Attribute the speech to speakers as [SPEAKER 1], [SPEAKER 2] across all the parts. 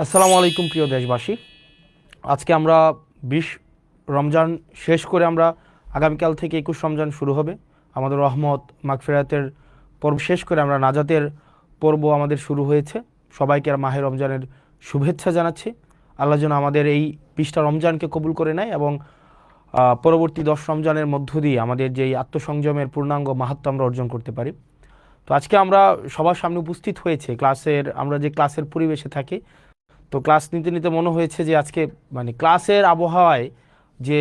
[SPEAKER 1] আসসালামু আলাইকুম প্রিয় দেশবাসী। আজকে আমরা ২০ রমজান শেষ করে আমরা আগামীকাল থেকে ২১ রমজান শুরু হবে। আমাদের রহমত মাগফিরাতের পর্ব শেষ করে আমরা নাজাতের পর্ব আমাদের শুরু হয়েছে। সবাইকে আর মাহে রমজানের শুভেচ্ছা জানাচ্ছি। আল্লাহ যেন আমাদের এই ২০টা রমজানকে কবুল করে নেয় এবং পরবর্তী ১০ রমজানের মধ্য দিয়ে আমাদের যেই আত্মসংযমের পূর্ণাঙ্গ মাহাত্ম্য আমরা অর্জন করতে পারি। তো আজকে আমরা সবার সামনে উপস্থিত হয়েছে আমরা যে ক্লাসের পরিবেশে থাকি। তো ক্লাস নিতে নিতে মনে হয়েছে যে আজকে ক্লাসের আবহাওয়ায় যে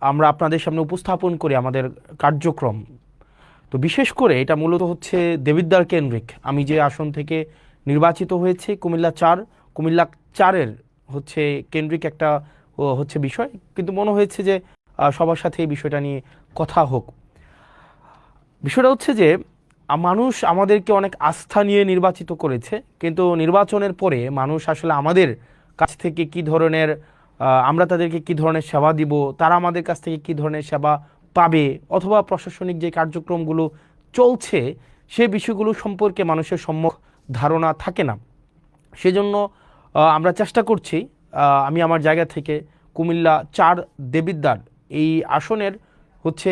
[SPEAKER 1] আমরা আপনাদের সামনে উপস্থাপন করি আমাদের কার্যক্রম। তো বিশেষ করে এটা মূলত হচ্ছে দেবিদ্বার কেন্দ্রিক। আমি যে আসন থেকে নির্বাচিত হয়েছি কুমিল্লা ৪-এর হচ্ছে কেন্দ্রিক একটা হচ্ছে বিষয়, কিন্তু মনে হয়েছে যে সবার সাথে এই বিষয়টা নিয়ে কথা হোক। বিষয়টা হচ্ছে যে মানুষ আমাদেরকে অনেক আস্থা নিয়ে নির্বাচিত করেছে, কিন্তু নির্বাচনের পরে মানুষ আসলে আমাদের কাছ থেকে কি ধরনের আমরা তাদেরকে কি ধরনের সেবা দিব, তারা আমাদের কাছ থেকে কি ধরনের সেবা পাবে, অথবা প্রশাসনিক যে কার্যক্রমগুলো চলছে সে বিষয়গুলো সম্পর্কে মানুষের সম্যক ধারণা থাকে না। সেজন্য আমরা চেষ্টা করছি, আমি আমার জায়গা থেকে কুমিল্লা ৪ দেবিদ্বার এই আসনের হচ্ছে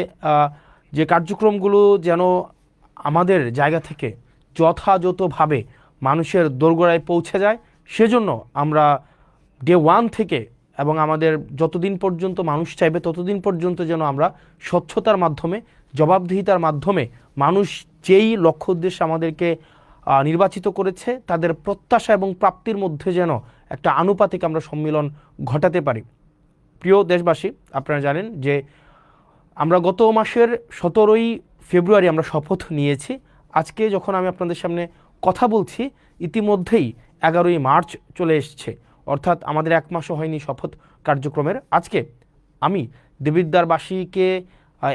[SPEAKER 1] যে কার্যক্রমগুলো যেন আমাদের জায়গা থেকে যথাযথভাবে মানুষের দোরগোড়ায় পৌঁছে যায়, সেজন্য আমরা ডে ১ থেকে এবং আমাদের যতদিন পর্যন্ত মানুষ চাইবে ততদিন পর্যন্ত যেন আমরা স্বচ্ছতার মাধ্যমে, জবাবদিহিতার মাধ্যমে মানুষ যেই লক্ষ্য উদ্দেশ্যে আমাদেরকে নির্বাচিত করেছে তাদের প্রত্যাশা এবং প্রাপ্তির মধ্যে যেন একটা আনুপাতিক আমরা সম্মিলন ঘটাতে পারি। প্রিয় দেশবাসী, আপনারা জানেন যে আমরা গত মাসের ১৭ই ফেব্রুয়ারি আমরা শপথ নিয়েছি। আজকে যখন আমি আপনাদের সামনে কথা বলছি ইতিমধ্যেই ১১ই মার্চ চলে এসছে, অর্থাৎ আমাদের ১ মাসও হয়নি শপথ কার্যক্রমের। আজকে আমি দেবিদ্বারবাসীকে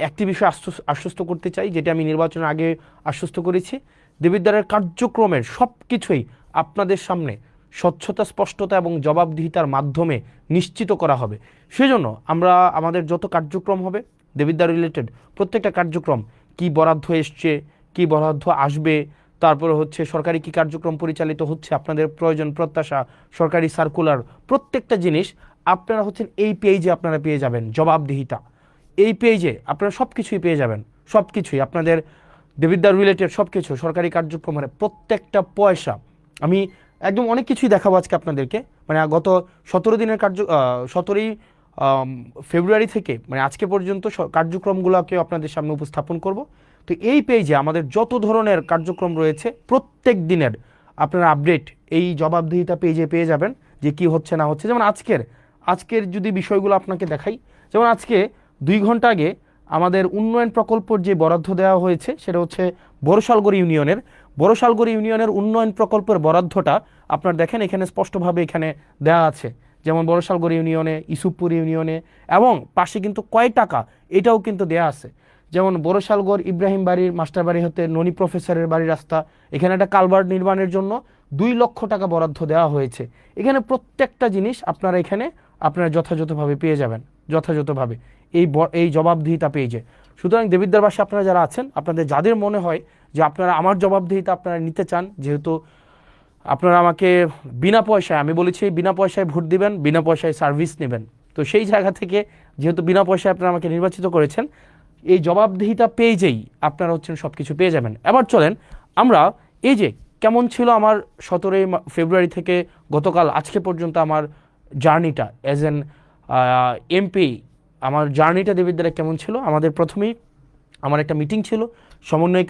[SPEAKER 1] একটি বিষয় আশ্বস্ত করতে চাই, যেটা আমি নির্বাচনের আগে আশ্বস্ত করেছি। দেবিদ্বারের কার্যক্রমের সব কিছুই আপনাদের সামনে স্বচ্ছতা, স্পষ্টতা এবং জবাবদিহিতার মাধ্যমে নিশ্চিত করা হবে। সেজন্য আমরা আমাদের যত কার্যক্রম হবে দেবিদ্বার রিলেটেড প্রত্যেকটা কার্যক্রম, কি বরাদ্দ এসছে, কি বরাদ্দ আসবে, তারপরে হচ্ছে সরকারি কি কার্যক্রম পরিচালিত হচ্ছে, আপনাদের প্রয়োজন প্রত্যাশা, সরকারি সার্কুলার, প্রত্যেকটা জিনিস আপনারা হচ্ছেন এই পেজে আপনারা পেয়ে যাবেন। জবাবদিহিতা এই পেজে আপনারা সব কিছুই পেয়ে যাবেন, সব কিছুই আপনাদের দেবিদ্বার রিলেটেড সব কিছু সরকারি কার্যক্রমের প্রত্যেকটা পয়সা। আমি একদম অনেক কিছুই দেখাবো আজকে আপনাদেরকে। গত ১৭ দিনের ১৭ই ফেব্রুয়ারি থেকে আজকে পর্যন্ত কার্যক্রমগুলোকে আপনাদের সামনে উপস্থাপন করব। তো এই পেজে আমাদের যত ধরনের কার্যক্রম রয়েছে প্রত্যেক দিনের আপনারা আপডেট এই জবাবদিহিতা পেজে পেয়ে যাবেন, যে কি হচ্ছে না হচ্ছে। যেমন আজকের যদি বিষয়গুলো আপনাকে দেখাই, যেমন আজকে ২ ঘন্টা আগে আমাদের উন্নয়ন প্রকল্পের যে বরাদ্দ দেওয়া হয়েছে সেটা হচ্ছে বড়শালগড় ইউনিয়নের উন্নয়ন প্রকল্পের বরাদ্দটা আপনারা দেখেন এখানে স্পষ্টভাবে এখানে দেওয়া আছে। যেমন বড়শালগড় ইউনিয়নে, ইসুফপুর ইউনিয়নে, এবং পাশে কিন্তু কয় টাকা এটাও কিন্তু দেয়া আছে। যেমন বড়শালগড় ইব্রাহিম বাড়ির মাস্টার বাড়ি হতে ননি প্রফেসরের বাড়ির রাস্তা, এখানে একটা কালভার্ট নির্মাণের জন্য ২ লক্ষ টাকা বরাদ্দ দেওয়া হয়েছে। এখানে প্রত্যেকটা জিনিস আপনারা যথাযথভাবে পেয়ে যাবেন, যথাযথভাবে এই জবাবদিহিতা পেয়েছে। সুতরাং দেবিদ্বারবাসী আপনারা যারা আছেন, আপনাদের যাদের মনে হয় যে আপনারা আমার জবাবদিহিতা আপনারা নিতে চান, যেহেতু আপনারা আমাকে বিনা পয়সায়, আমি বলেছি বিনা পয়সায় ভোট দিবেন, বিনা পয়সায় সার্ভিস নেবেন, তো সেই জায়গা থেকে যেহেতু বিনা পয়সায় আপনারা আমাকে নির্বাচিত করেছেন, এই জবাবদিহিতা পেজেই আপনারা হচ্ছেন সব কিছু পেয়ে যাবেন। এবার চলেন আমরা এই যে কেমন ছিল আমার ১৭ই ফেব্রুয়ারি থেকে গতকাল আজকে পর্যন্ত আমার জার্নিটা অ্যাজ এন এমপি, আমার জার্নিটা দেবিদ্বারে কেমন ছিল। আমাদের প্রথমেই আমার একটা মিটিং ছিল, সমন্বয়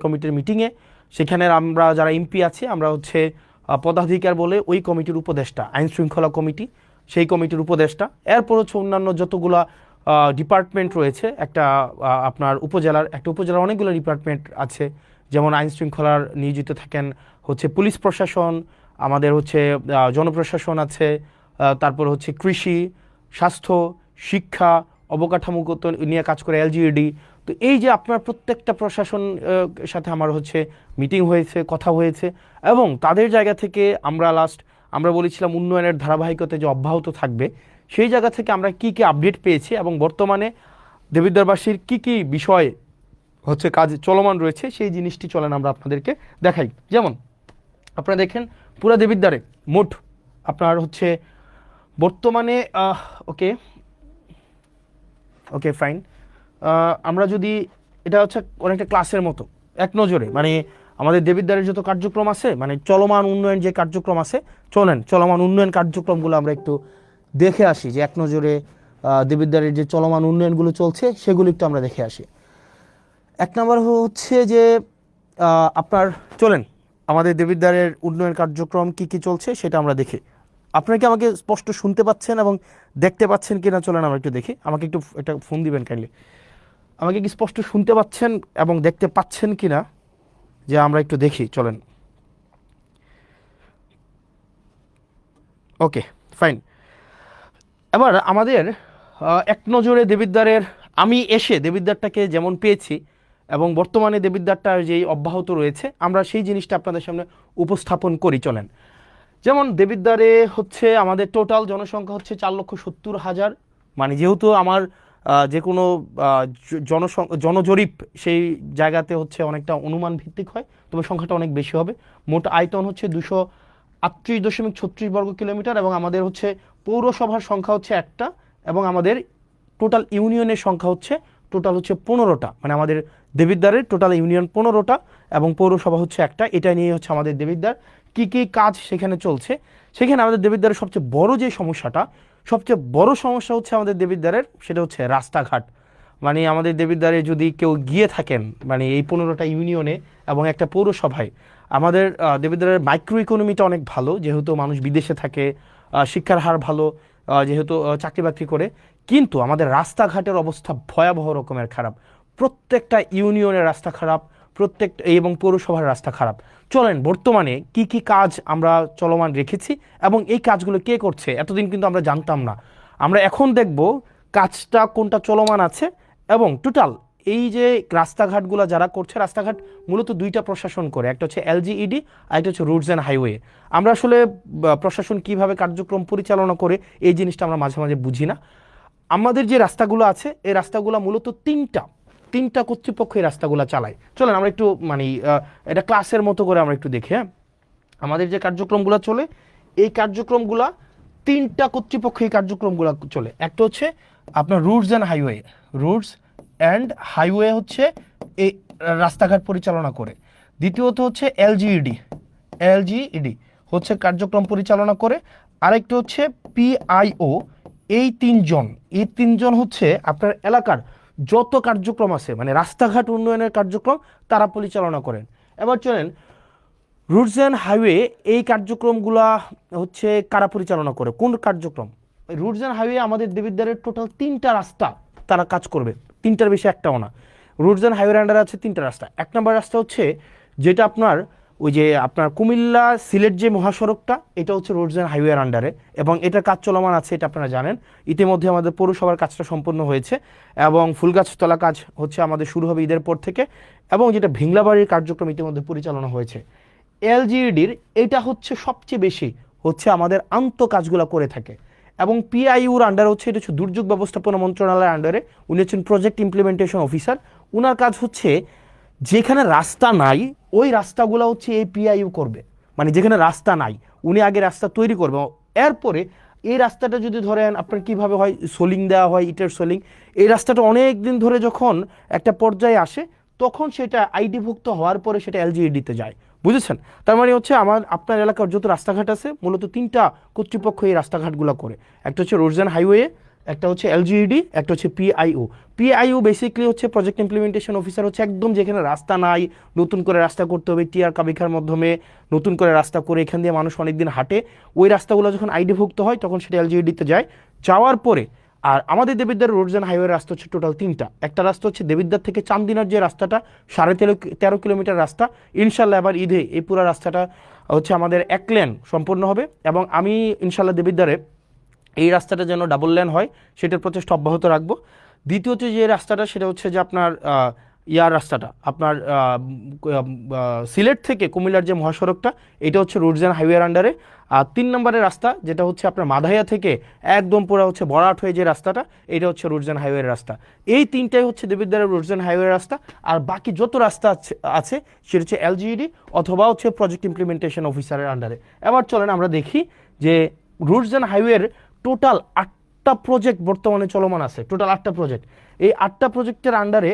[SPEAKER 1] কমিটির মিটিংয়ে সেখানে আমরা যারা এমপি আছি আমরা হচ্ছে পদাধিকার বলে ওই কমিটির উপদেষ্টা, আইন শৃঙ্খলা কমিটি সেই কমিটির উপদেষ্টা, এরপর হচ্ছে অন্যান্য যতগুলা ডিপার্টমেন্ট রয়েছে। আপনার উপজেলার অনেকগুলো ডিপার্টমেন্ট আছে, যেমন আইন শৃঙ্খলার নিয়োজিত থাকেন হচ্ছে পুলিশ প্রশাসন, আমাদের হচ্ছে জনপ্রশাসন আছে, তারপর হচ্ছে কৃষি, স্বাস্থ্য, শিক্ষা, অবকাঠামোগত নিয়ে কাজ করে এলজিইডি। তো এই যে আপনার প্রত্যেকটা প্রশাসন সাথে আমার হচ্ছে মিটিং হয়েছে, কথা হয়েছে, এবং তাদের জায়গা থেকে আমরা বলেছিলাম উন্নয়নের ধারাবাহিকতা যে অব্যাহত থাকবে, সেই জায়গা থেকে আমরা কি আপডেট পেয়েছি এবং বর্তমানে দেবিদ্বারবাসীর কি বিষয় কাজ চলমান রয়েছে সেই জিনিসটি চলেন আমরা আপনাদেরকে দেখাই। যেমন আপনারা দেখেন পুরা দেবিদ্বারে মোট আপনার হচ্ছে বর্তমানে ওকে ওকে ফাইন, আমরা যদি এটা হচ্ছে অনেকটা ক্লাসের মতো এক নজরে মানে আমাদের দেবিদ্বারের যত কার্যক্রম আছে মানে চলমান উন্নয়ন যে কার্যক্রম আছে, চলেন চলমান উন্নয়ন কার্যক্রমগুলো আমরা একটু দেখে আসি, যে এক নজরে দেবিদ্বারের যে চলমান উন্নয়নগুলো চলছে সেগুলো একটু আমরা দেখে আসি। এক নম্বর হচ্ছে যে আপনার চলেন আমাদের দেবিদ্বারের উন্নয়ন কার্যক্রম কি কি চলছে সেটা আমরা দেখি। আপনারা কি আমাকে স্পষ্ট শুনতে পাচ্ছেন এবং দেখতে পাচ্ছেন কিনা চলেন আমরা একটু দেখি। আমাকে একটু একটা ফোন দিবেন কাইন্ডলি, আমাকে কি স্পষ্ট শুনতে পাচ্ছেন এবং দেখতে পাচ্ছেন কিনা, যে আমরা একটু দেখি চলেন। Okay fine. এবার আমাদের এক নজরে দেবিদ্বারের আমি এসে দেবিদ্বারটাকে যেমন পেয়েছি এবং বর্তমানে দেবিদ্বারটা যেই অব্যাহত রয়েছে আমরা সেই জিনিসটা আপনাদের সামনে উপস্থাপন করি চলেন। যেমন দেবিদ্বারে হচ্ছে আমাদের টোটাল জনসংখ্যা হচ্ছে 4,70,000, মানে যেহেতু আমার যে কোনো জনজরিপ সেই জায়গাতে হচ্ছে অনেকটা অনুমান ভিত্তিক হয়, তবে সংখ্যাটা অনেক বেশি হবে। মোট আয়তন হচ্ছে 238.36 বর্গ কিলোমিটার এবং আমাদের হচ্ছে পৌরসভার সংখ্যা হচ্ছে একটা এবং আমাদের টোটাল ইউনিয়নের সংখ্যা হচ্ছে টোটাল হচ্ছে 15টা, মানে আমাদের দেবিদ্বারের টোটাল ইউনিয়ন 15টা এবং পৌরসভা হচ্ছে একটা। এটা নিয়ে হচ্ছে আমাদের দেবিদ্বার কি কি কাজ সেখানে চলছে। সেখানে আমাদের দেবিদ্বারের সবচেয়ে বড় যে সমস্যাটা, সবচেয়ে বড় সমস্যা হচ্ছে আমাদের দেবিদ্বারের, সেটা হচ্ছে রাস্তাঘাট। মানে আমাদের দেবিদ্বারে যদি কেউ গিয়ে থাকেন মানে এই 15টা ইউনিয়নে এবং একটা পৌরসভায়, আমাদের দেবিদ্বারের মাইক্রো ইকোনমিটা অনেক ভালো, যেহেতু মানুষ বিদেশে থাকে, শিক্ষার হার ভালো, যেহেতু চাকরি বাকরি করে, কিন্তু আমাদের রাস্তাঘাটের অবস্থা ভয়াবহ রকমের খারাপ। প্রত্যেকটা ইউনিয়নের রাস্তা খারাপ, এবং পৌরসভার রাস্তা খারাপ। চলেন বর্তমানে কি কি কাজ আমরা চলমান রেখেছি এবং এই কাজগুলো কে করছে এতদিন কিন্তু আমরা জানতাম না। আমরা এখন দেখব কাজটা কোনটা চলমান আছে এবং টোটাল এই যে রাস্তাঘাটগুলো যারা করছে, রাস্তাঘাট মূলত দুইটা প্রশাসন করে, একটা হচ্ছে এলজিইডি আর একটা হচ্ছে রুটস অ্যান্ড হাইওয়ে। আমরা আসলে প্রশাসন কিভাবে কার্যক্রম পরিচালনা করে এই জিনিসটা আমরা মাঝে মাঝে বুঝি না। আমাদের যে রাস্তাগুলো আছে এই রাস্তাগুলো মূলত তিনটা কর্তৃপক্ষ এই রাস্তাগুলো চালায়। চলেন আমরা একটু মানে এটা ক্লাসের মতো করে আমরা একটু দেখি। হ্যাঁ, আমাদের যে কার্যক্রমগুলো চলে এই কার্যক্রমগুলো তিনটা কর্তৃপক্ষ এই কার্যক্রমগুলো চলে। একটা হচ্ছে আপনার রুটস অ্যান্ড হাইওয়ে হচ্ছে এই রাস্তাঘাট পরিচালনা করে। দ্বিতীয়ত হচ্ছে এলজিইডি হচ্ছে কার্যক্রম পরিচালনা করে। আরেকটা হচ্ছে পিআইও। এই তিনজন হচ্ছে আপনার এলাকার যত কার্যক্রম আছে মানে রাস্তাঘাট উন্নয়নের কার্যক্রম তারা পরিচালনা করেন। এবার চলেন রুটস অ্যান্ড হাইওয়ে এই কার্যক্রমগুলা হচ্ছে কারা পরিচালনা করে, কোন কার্যক্রম? রুটস অ্যান্ড হাইওয়ে আমাদের দেবিদ্বারের টোটাল 3টা রাস্তা তারা কাজ করবে, 3টার বেশি একটাও না। রুটস অ্যান্ড হাইওয়ের আন্ডারে আছে 3টা রাস্তা। 1 নম্বর রাস্তা হচ্ছে যেটা আপনার ওই যে আপনার কুমিল্লা সিলেট যে মহাসড়কটা, এটা হচ্ছে রোডস অ্যান্ড হাইওয়ের আন্ডারে এবং এটার কাজ চলমান আছে, এটা আপনারা জানেন। ইতিমধ্যে আমাদের পৌরসভার কাজটা সম্পন্ন হয়েছে এবং ফুলগাছতলা কাজ হচ্ছে আমাদের শুরু হবে ঈদের পর থেকে, এবং যেটা ভিংলাবাড়ির কার্যক্রম ইতিমধ্যে পরিচালনা হয়েছে। এলজিইডির এটা হচ্ছে সবচেয়ে বেশি হচ্ছে আমাদের আন্ত কাজগুলো করে থাকে এবং পিআইউর আন্ডারে হচ্ছে, এটা হচ্ছে দুর্যোগ ব্যবস্থাপনা মন্ত্রণালয়ের আন্ডারে, উনি হচ্ছেন প্রজেক্ট ইমপ্লিমেন্টেশন অফিসার। উনার কাজ হচ্ছে যেখানে রাস্তা নাই ওই রাস্তাগুলো হচ্ছে এই পিআইইউ করবে, মানে যেখানে রাস্তা নাই উনি আগে রাস্তা তৈরি করবে, এরপরে এই রাস্তাটা যদি ধরেন আপনার কিভাবে হয় সোলিং দেওয়া হয়, ইটের সোলিং, এই রাস্তাটা অনেক দিন ধরে যখন একটা পর্যায়ে আসে তখন সেটা আইডিভুক্ত হওয়ার পরে সেটা এলজিইডিতে যায়, বুঝেছেন? তার মানে হচ্ছে আপনার এলাকার যত রাস্তাঘাট আছে মূলত 3টা কর্তৃপক্ষ এই রাস্তাঘাটগুলো করে। একটা হচ্ছে রোডস অ্যান্ড হাইওয়ে, একটা হচ্ছে এলজিইডি, একটা হচ্ছে পিআইও বেসিক্যালি হচ্ছে প্রজেক্ট ইমপ্লিমেন্টেশন অফিসার, হচ্ছে একদম যেখানে রাস্তা নাই নতুন করে রাস্তা করতে হবে, টিআর কাবিখার মাধ্যমে নতুন করে রাস্তা করে এখান দিয়ে মানুষ অনেকদিন হাঁটে, ওই রাস্তাগুলো যখন আইডিভুক্ত হয় তখন সেটা এলজিইডিতে যায়। যাওয়ার পরে আর আমাদের দেবিদ্বার রোডস অ্যান্ড হাইওয়ে রাস্তা হচ্ছে টোটাল 3টা। একটা রাস্তা হচ্ছে দেবিদ্বার থেকে চান্দিনার যে রাস্তাটা 13.5 কিলোমিটার রাস্তা, ইনশাল্লাহ এবার ঈদে এই পুরো রাস্তাটা হচ্ছে আমাদের 1 লেন সম্পূর্ণ হবে এবং আমি ইনশাল্লাহ দেবিদ্বারে এই রাস্তাটা যেন ডাবল লেন হয় সেটার প্রচেষ্টা অব্যাহত রাখবো। দ্বিতীয়ত যে রাস্তাটা সেটা হচ্ছে যে আপনার ইয়ার রাস্তাটা আপনার সিলেট থেকে কুমিল্লার যে মহাসড়কটা, এটা হচ্ছে রুটস অ্যান্ড হাইওয়ের আন্ডারে। আর 3 নম্বরের রাস্তা যেটা হচ্ছে আপনার মাধাইয়া থেকে একদম পুরো হচ্ছে বরাট হয়ে যে রাস্তাটা, এটা হচ্ছে রুটস অ্যান্ড হাইওয়ের রাস্তা। এই তিনটাই হচ্ছে দেবিদ্বারের রুটস অ্যান্ড হাইওয়ের রাস্তা। আর বাকি যত রাস্তা আছে সেটা হচ্ছে এলজিইডি অথবা হচ্ছে প্রজেক্ট ইমপ্লিমেন্টেশন অফিসারের আন্ডারে। এবার চলেন আমরা দেখি যে রুটস অ্যান্ড হাইওয়ের টোটাল 8টা প্রজেক্ট বর্তমানে চলমান আছে, টোটাল 8টা প্রজেক্ট। এই 8টা প্রজেক্টের আন্ডারে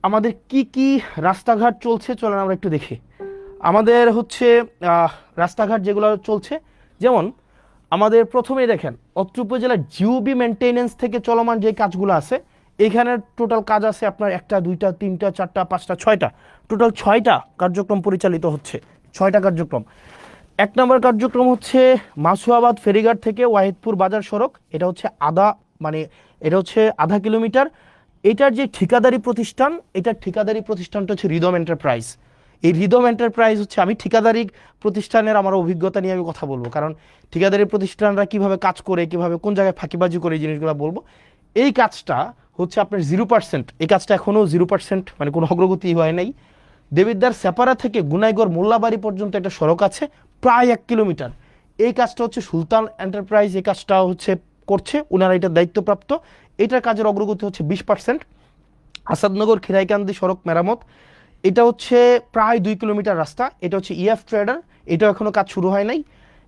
[SPEAKER 1] আমাদের কি কি রাস্তাঘাট চলছে চলেন আমরা একটু দেখি। আমাদের হচ্ছে রাস্তাঘাট যেগুলো চলছে, যেমন আমাদের প্রথমেই দেখেন অত্র উপজেলার জিওবি মেনটেনেন্স থেকে চলমান যে কাজগুলো আছে, এখানে টোটাল কাজ আছে আপনার 1টা 2টা 3টা 4টা 5টা 6টা, টোটাল 6টা কার্যক্রম পরিচালিত হচ্ছে, 6টা কার্যক্রম। 1 নম্বর কার্যক্রম হচ্ছে মাসুয়াবাদ ফেরিঘাট থেকে ওয়াহিদপুর বাজার সড়ক, এটা হচ্ছে এটা হচ্ছে আধা কিলোমিটার। এটার যে ঠিকাদারি প্রতিষ্ঠান, এটার ঠিকাদারি প্রতিষ্ঠানটা হচ্ছে রিদম এন্টারপ্রাইজ। এই রিদম এন্টারপ্রাইজ হচ্ছে, আমি ঠিকাদারি প্রতিষ্ঠানের আমার অভিজ্ঞতা নিয়ে আমি কথা বলবো, কারণ ঠিকাদারি প্রতিষ্ঠানরা কিভাবে কাজ করে, কিভাবে কোন জায়গায় ফাঁকিবাজি করে, এই জিনিসগুলো বলবো। এই কাজটা হচ্ছে আপনার 0%, এই কাজটা এখনও 0%, মানে কোনো অগ্রগতি হয় নাই। দেবিদ্বার সেপারা থেকে গুনাইগড় মোল্লাবাড়ি পর্যন্ত একটা সড়ক আছে প্রায় 1 কিলোমিটার। এই কাজটা হচ্ছে সুলতান এন্টারপ্রাইজ এই কাজটা হচ্ছে করছে, ওনারা এটার দায়িত্বপ্রাপ্ত। এটার কাজের অগ্রগতি হচ্ছে 20%। আসাদনগর খিরাইকান্দি সড়ক মেরামত, এটা হচ্ছে প্রায় 2 কিলোমিটার রাস্তা, এটা হচ্ছে ইএফ ট্রেডার, এটাও এখনও কাজ শুরু হয় নাই।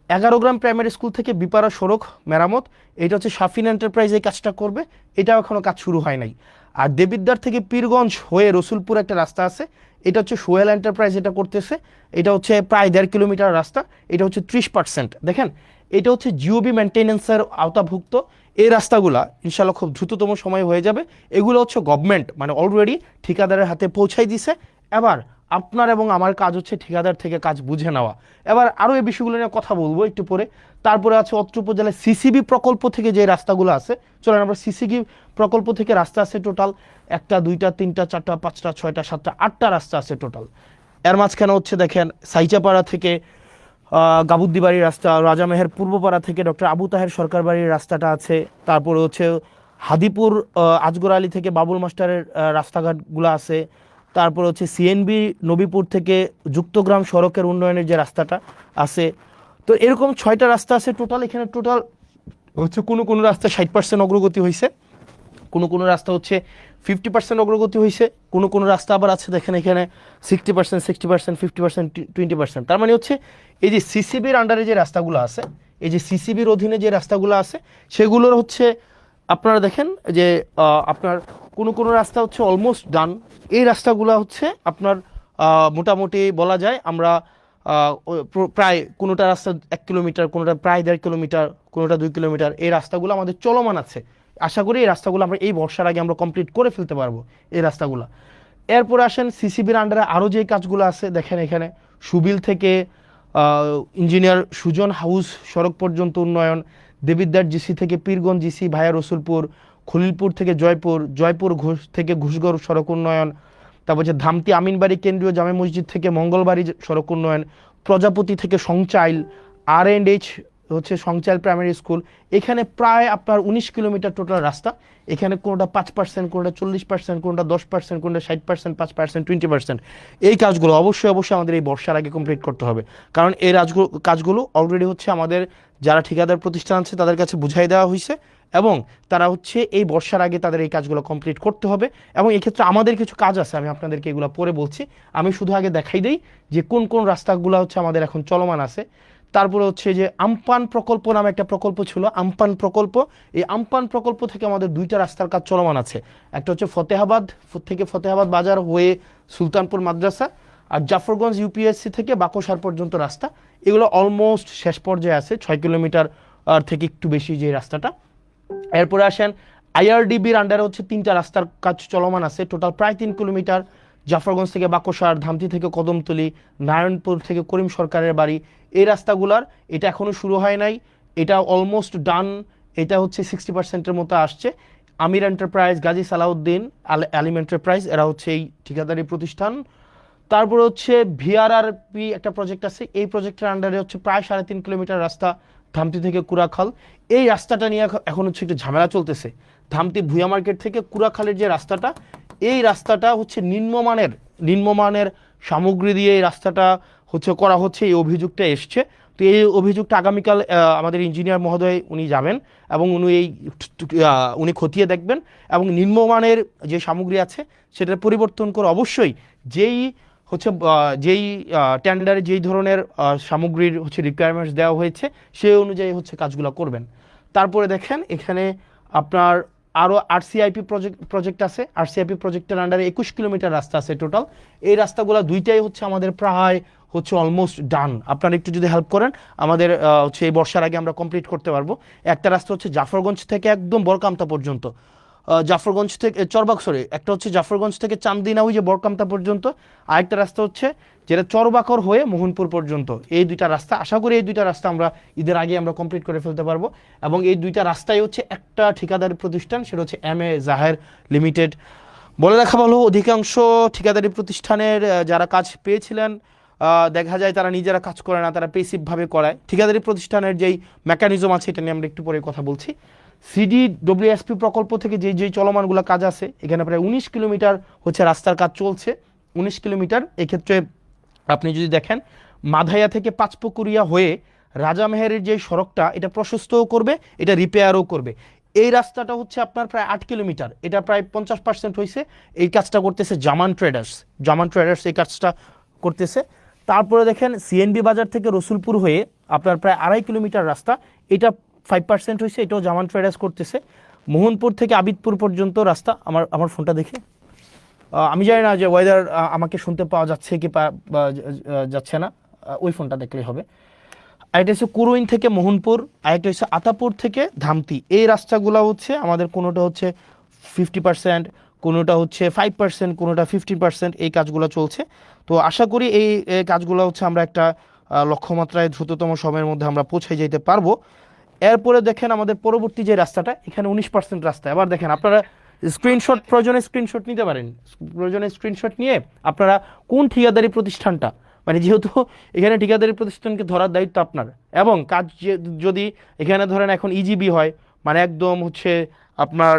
[SPEAKER 1] 11 গ্রাম প্রাইমারি স্কুল থেকে বিপারা সড়ক মেরামত, এটা হচ্ছে শাফিন এন্টারপ্রাইজ এই কাজটা করবে, এটাও এখনও কাজ শুরু হয় নাই। আর দেবিদ্বার থেকে পীরগঞ্জ হয়ে রসুলপুর একটা রাস্তা আছে, এটা হচ্ছে সোহেল এন্টারপ্রাইজ এটা করতেছে, এটা হচ্ছে প্রায় 1.5 কিলোমিটার রাস্তা, এটা হচ্ছে 30%। দেখেন এটা হচ্ছে জিওবি মেনটেনেন্সের আওতাভুক্ত। এই রাস্তাগুলা ইনশাল্লাহ খুব দ্রুততম সময় হয়ে যাবে। এগুলো হচ্ছে গভর্নমেন্ট মানে অলরেডি ঠিকাদারের হাতে পৌঁছাই দিছে। এবার আপনার এবং আমার কাজ হচ্ছে ঠিকাদার থেকে কাজ বুঝে নেওয়া। এবার আরও এই বিষয়গুলো নিয়ে কথা বলবো একটু পরে। তারপরে আছে অত্র উপজেলায় সিসিবি প্রকল্প থেকে যে রাস্তাগুলো আছে, চলেন আমরা সিসিবি প্রকল্প থেকে রাস্তা আছে টোটাল 1টা 2টা 3টা 4টা 5টা 6টা 7টা 8টা রাস্তা আছে টোটাল। এর মাঝখানে হচ্ছে দেখেন সাইচাপাড়া থেকে গাবুদ্দি বাড়ির রাস্তা, রাজামেহের পূর্বপাড়া থেকে ডক্টর আবু তাহের সরকার বাড়ির রাস্তাটা আছে। তারপরে হচ্ছে হাদিপুর আজগর আলী থেকে বাবুল মাস্টারের রাস্তাঘাটগুলো আছে। তারপর হচ্ছে সিএনবি নবীপুর থেকে যুক্তগ্রাম সড়কের উন্নয়নের যে রাস্তাটা আছে। তো এরকম 6টা রাস্তা আছে টোটাল। এখানে টোটাল হচ্ছে কোনো রাস্তা 60% অগ্রগতি হয়েছে, কোনো রাস্তা হচ্ছে 50% অগ্রগতি হয়েছে, কোনো রাস্তা আবার আছে দেখেন এখানে 60%, 60%, 50%, 20%। তার মানে হচ্ছে এই যে সিসিবির আন্ডারে যে রাস্তাগুলো আছে, এই যে সিসিবির অধীনে যে রাস্তাগুলো আছে, সেগুলোর হচ্ছে আপনারা দেখেন যে আপনার কোনো রাস্তা হচ্ছে অলমোস্ট ডান। এই রাস্তাগুলো হচ্ছে আপনার মোটামুটি বলা যায় আমরা প্রায় কোনোটা রাস্তা 1 কিলোমিটার, কোনোটা প্রায় 1.5 কিলোমিটার, কোনোটা 2 কিলোমিটার, এই রাস্তাগুলো আমাদের চলমান আছে। আশা করি এই রাস্তাগুলো আমরা এই বর্ষার আগে আমরা কমপ্লিট করে ফেলতে পারবো এই রাস্তাগুলো। এরপরে আসেন সিসিবির আন্ডারে আরও যে কাজগুলো আছে, দেখেন এখানে সুবিল থেকে ইঞ্জিনিয়ার সুজন হাউস সড়ক পর্যন্ত উন্নয়ন, দেবিদ্বার জিসি থেকে পীরগঞ্জ জিসি ভায়া রসুলপুর, খলিলপুর থেকে জয়পুর ঘোষ থেকে ঘুষগড় সড়ক উন্নয়ন। তারপর হচ্ছে ধামতি আমিনবাড়ি কেন্দ্রীয় জামে মসজিদ থেকে মঙ্গলবাড়ি সড়ক উন্নয়ন, প্রজাপতি থেকে সংচাইল, R&H হচ্ছে সংচাইল প্রাইমারি স্কুল। এখানে প্রায় আপনার 19 কিলোমিটার টোটাল রাস্তা। এখানে কোনোটা 5%, কোনোটা 40%, কোনোটা 10%, কোনোটা 60%, 5%, 20%। এই কাজগুলো অবশ্যই আমাদের এই বর্ষার আগে কমপ্লিট করতে হবে, কারণ এই কাজগুলো অলরেডি হচ্ছে আমাদের যারা ঠিকাদার প্রতিষ্ঠান আছে তাদের কাছে বুঝাই দেওয়া হয়েছে, এবং তারা হচ্ছে এই বর্ষার আগে তাদের এই কাজগুলো কমপ্লিট করতে হবে। এবং এক্ষেত্রে আমাদের কিছু কাজ আছে, আমি আপনাদেরকে এগুলো পরে বলছি। আমি শুধু আগে দেখাই দেই যে কোন রাস্তাগুলো হচ্ছে আমাদের এখন চলমান আছে। তারপরে হচ্ছে যে আমপান প্রকল্প নামে একটা প্রকল্প ছিল, আমপান প্রকল্প। এই আমপান প্রকল্প থেকে আমাদের 2টা রাস্তার কাজ চলমান আছে। একটা হচ্ছে ফতেহাবাদ থেকে ফতেহাবাদ বাজার হয়ে সুলতানপুর মাদ্রাসা, আর জাফরগঞ্জ ইউপিএসসি থেকে বাকশার পর্যন্ত রাস্তা। এগুলো অলমোস্ট শেষ পর্যায়ে আছে, 6 কিলোমিটার থেকে একটু বেশি যে রাস্তাটা। এরপরে আসেন IRDBর আন্ডারে হচ্ছে 3টা রাস্তার কাজ চলমান আছে, টোটাল প্রায় 3 কিলোমিটার। জাফরগঞ্জ থেকে বাকশার, ধামতি থেকে কদমতলি, নারায়ণপুর থেকে করিম সরকারের বাড়ি, এই রাস্তাগুলার এটা এখনও শুরু হয় নাই, এটা অলমোস্ট ডান। এটা হচ্ছে 60%-এর মতো আসছে। আমির এন্টারপ্রাইজ, গাজী সালাউদ্দিন, আলিম এন্টারপ্রাইজ, এরা হচ্ছে এই ঠিকাদারি প্রতিষ্ঠান। তারপর হচ্ছে VRRP একটা প্রজেক্ট আছে, এই প্রজেক্টের আন্ডারে হচ্ছে প্রায় 3.5 কিলোমিটার রাস্তা ধামতি থেকে কুড়াখাল। এই রাস্তাটা নিয়ে এখন হচ্ছে একটু ঝামেলা চলতেছে। ধামতি ভুয়া মার্কেট থেকে কুড়াখালের যে রাস্তাটা, এই রাস্তাটা হচ্ছে নিম্নমানের সামগ্রী দিয়ে এই রাস্তাটা হচ্ছে করা হচ্ছে, এই অভিযোগটা এসছে। তো এই অভিযোগটা আগামীকাল আমাদের ইঞ্জিনিয়ার মহোদয় উনি যাবেন এবং উনি খতিয়ে দেখবেন এবং নিম্নমানের যে সামগ্রী আছে সেটা পরিবর্তন করে অবশ্যই যেই টেন্ডারে যেই ধরনের সামগ্রীর হচ্ছে রিকোয়ারমেন্টস দেওয়া হয়েছে সেই অনুযায়ী হচ্ছে কাজগুলো করবেন। তারপরে দেখেন এখানে আপনার আরও প্রজেক্ট আছে। আরসিআইপি প্রজেক্টের আন্ডারে 21 কিলোমিটার রাস্তা আছে টোটাল। এই রাস্তাগুলো দুইটাই হচ্ছে আমাদের প্রায় হচ্ছে অলমোস্ট ডান। আপনারা একটু যদি হেল্প করেন আমাদের হচ্ছে এই বর্ষার আগে আমরা কমপ্লিট করতে পারবো। একটা রাস্তা হচ্ছে জাফরগঞ্জ থেকে একদম বরকামতা পর্যন্ত, জাফরগঞ্জ থেকে একটা হচ্ছে জাফরগঞ্জ থেকে চান্দিনা ওই যে বরকামতা পর্যন্ত, আরেকটা রাস্তা হচ্ছে যেটা চরবাকর হয়ে মোহনপুর পর্যন্ত। এই দুইটা রাস্তা, আশা করি এই দুইটা রাস্তা আমরা ঈদের আগে আমরা কমপ্লিট করে ফেলতে পারবো। এবং এই দুইটা রাস্তাই হচ্ছে একটা ঠিকাদারি প্রতিষ্ঠান, সেটা হচ্ছে এম এ জাহের লিমিটেড। বলে রাখা ভালো, অধিকাংশ ঠিকাদারি প্রতিষ্ঠানের যারা কাজ পেয়েছিলেন দেখা যায় তারা নিজেরা কাজ করে না, তারা পেসিভভাবে করায়। ঠিকাদারি প্রতিষ্ঠানের যেই মেকানিজম আছে এটা নিয়ে আমরা একটু পরে কথা বলছি। সিডিডব্লিউএসপি প্রকল্প থেকে যেই চলমানগুলো কাজ আছে, এখানে প্রায় 19 কিলোমিটার হচ্ছে রাস্তার কাজ চলছে। 19 কিলোমিটার, এক্ষেত্রে আপনি যদি দেখেন মাধাইয়া থেকে পাঁচপুকুরিয়া হয়ে রাজামেহেরের যে সড়কটা এটা প্রশস্তও করবে, এটা রিপেয়ারও করবে। এই রাস্তাটা হচ্ছে আপনার প্রায় 8 কিলোমিটার, এটা প্রায় 50% হয়েছে। এই কাজটা করতেছে জামান ট্রেডার্স এই কাজটা করতেছে। তারপরে দেখেন সিএনবি বাজার থেকে রসুলপুর হয়ে আপনার প্রায় 2.5 কিলোমিটার রাস্তা, এটা 5% হয়েছে, এটাও জামান ট্রেডার্স করতেছে। মোহনপুর থেকে আবিদপুর পর্যন্ত রাস্তা, আমার ফোনটা দেখে আমি জানি না যে ওয়েদার আমাকে শুনতে পাওয়া যাচ্ছে কি যাচ্ছে না, ওই ফোনটা দেখলেই হবে। আরেকটা হচ্ছে কুরুইন থেকে মোহনপুর, আরেকটা হচ্ছে আতাপুর থেকে ধামতি। এই রাস্তাগুলো হচ্ছে আমাদের কোনোটা হচ্ছে 50%, কোনোটা হচ্ছে 5%, কোনোটা 15%, এই কাজগুলো চলছে। তো আশা করি এই কাজগুলো হচ্ছে আমরা একটা লক্ষ্যমাত্রায় দ্রুততম সময়ের মধ্যে আমরা পৌঁছে যেতে পারবো। এরপরে দেখেন আমাদের পরবর্তী যে রাস্তাটা, এখানে 19% রাস্তা। এবার দেখেন আপনারা প্রয়োজনে স্ক্রিনশট নিতে পারেন। প্রয়োজনে স্ক্রিনশট নিয়ে আপনারা কোন ঠিকাদারি প্রতিষ্ঠানটা, মানে যেহেতু এখানে ঠিকাদারি প্রতিষ্ঠানকে ধরার দায়িত্ব আপনার, এবং কাজ যদি এখানে ধরেন এখন ইজিবি হয়, মানে একদম হচ্ছে আপনার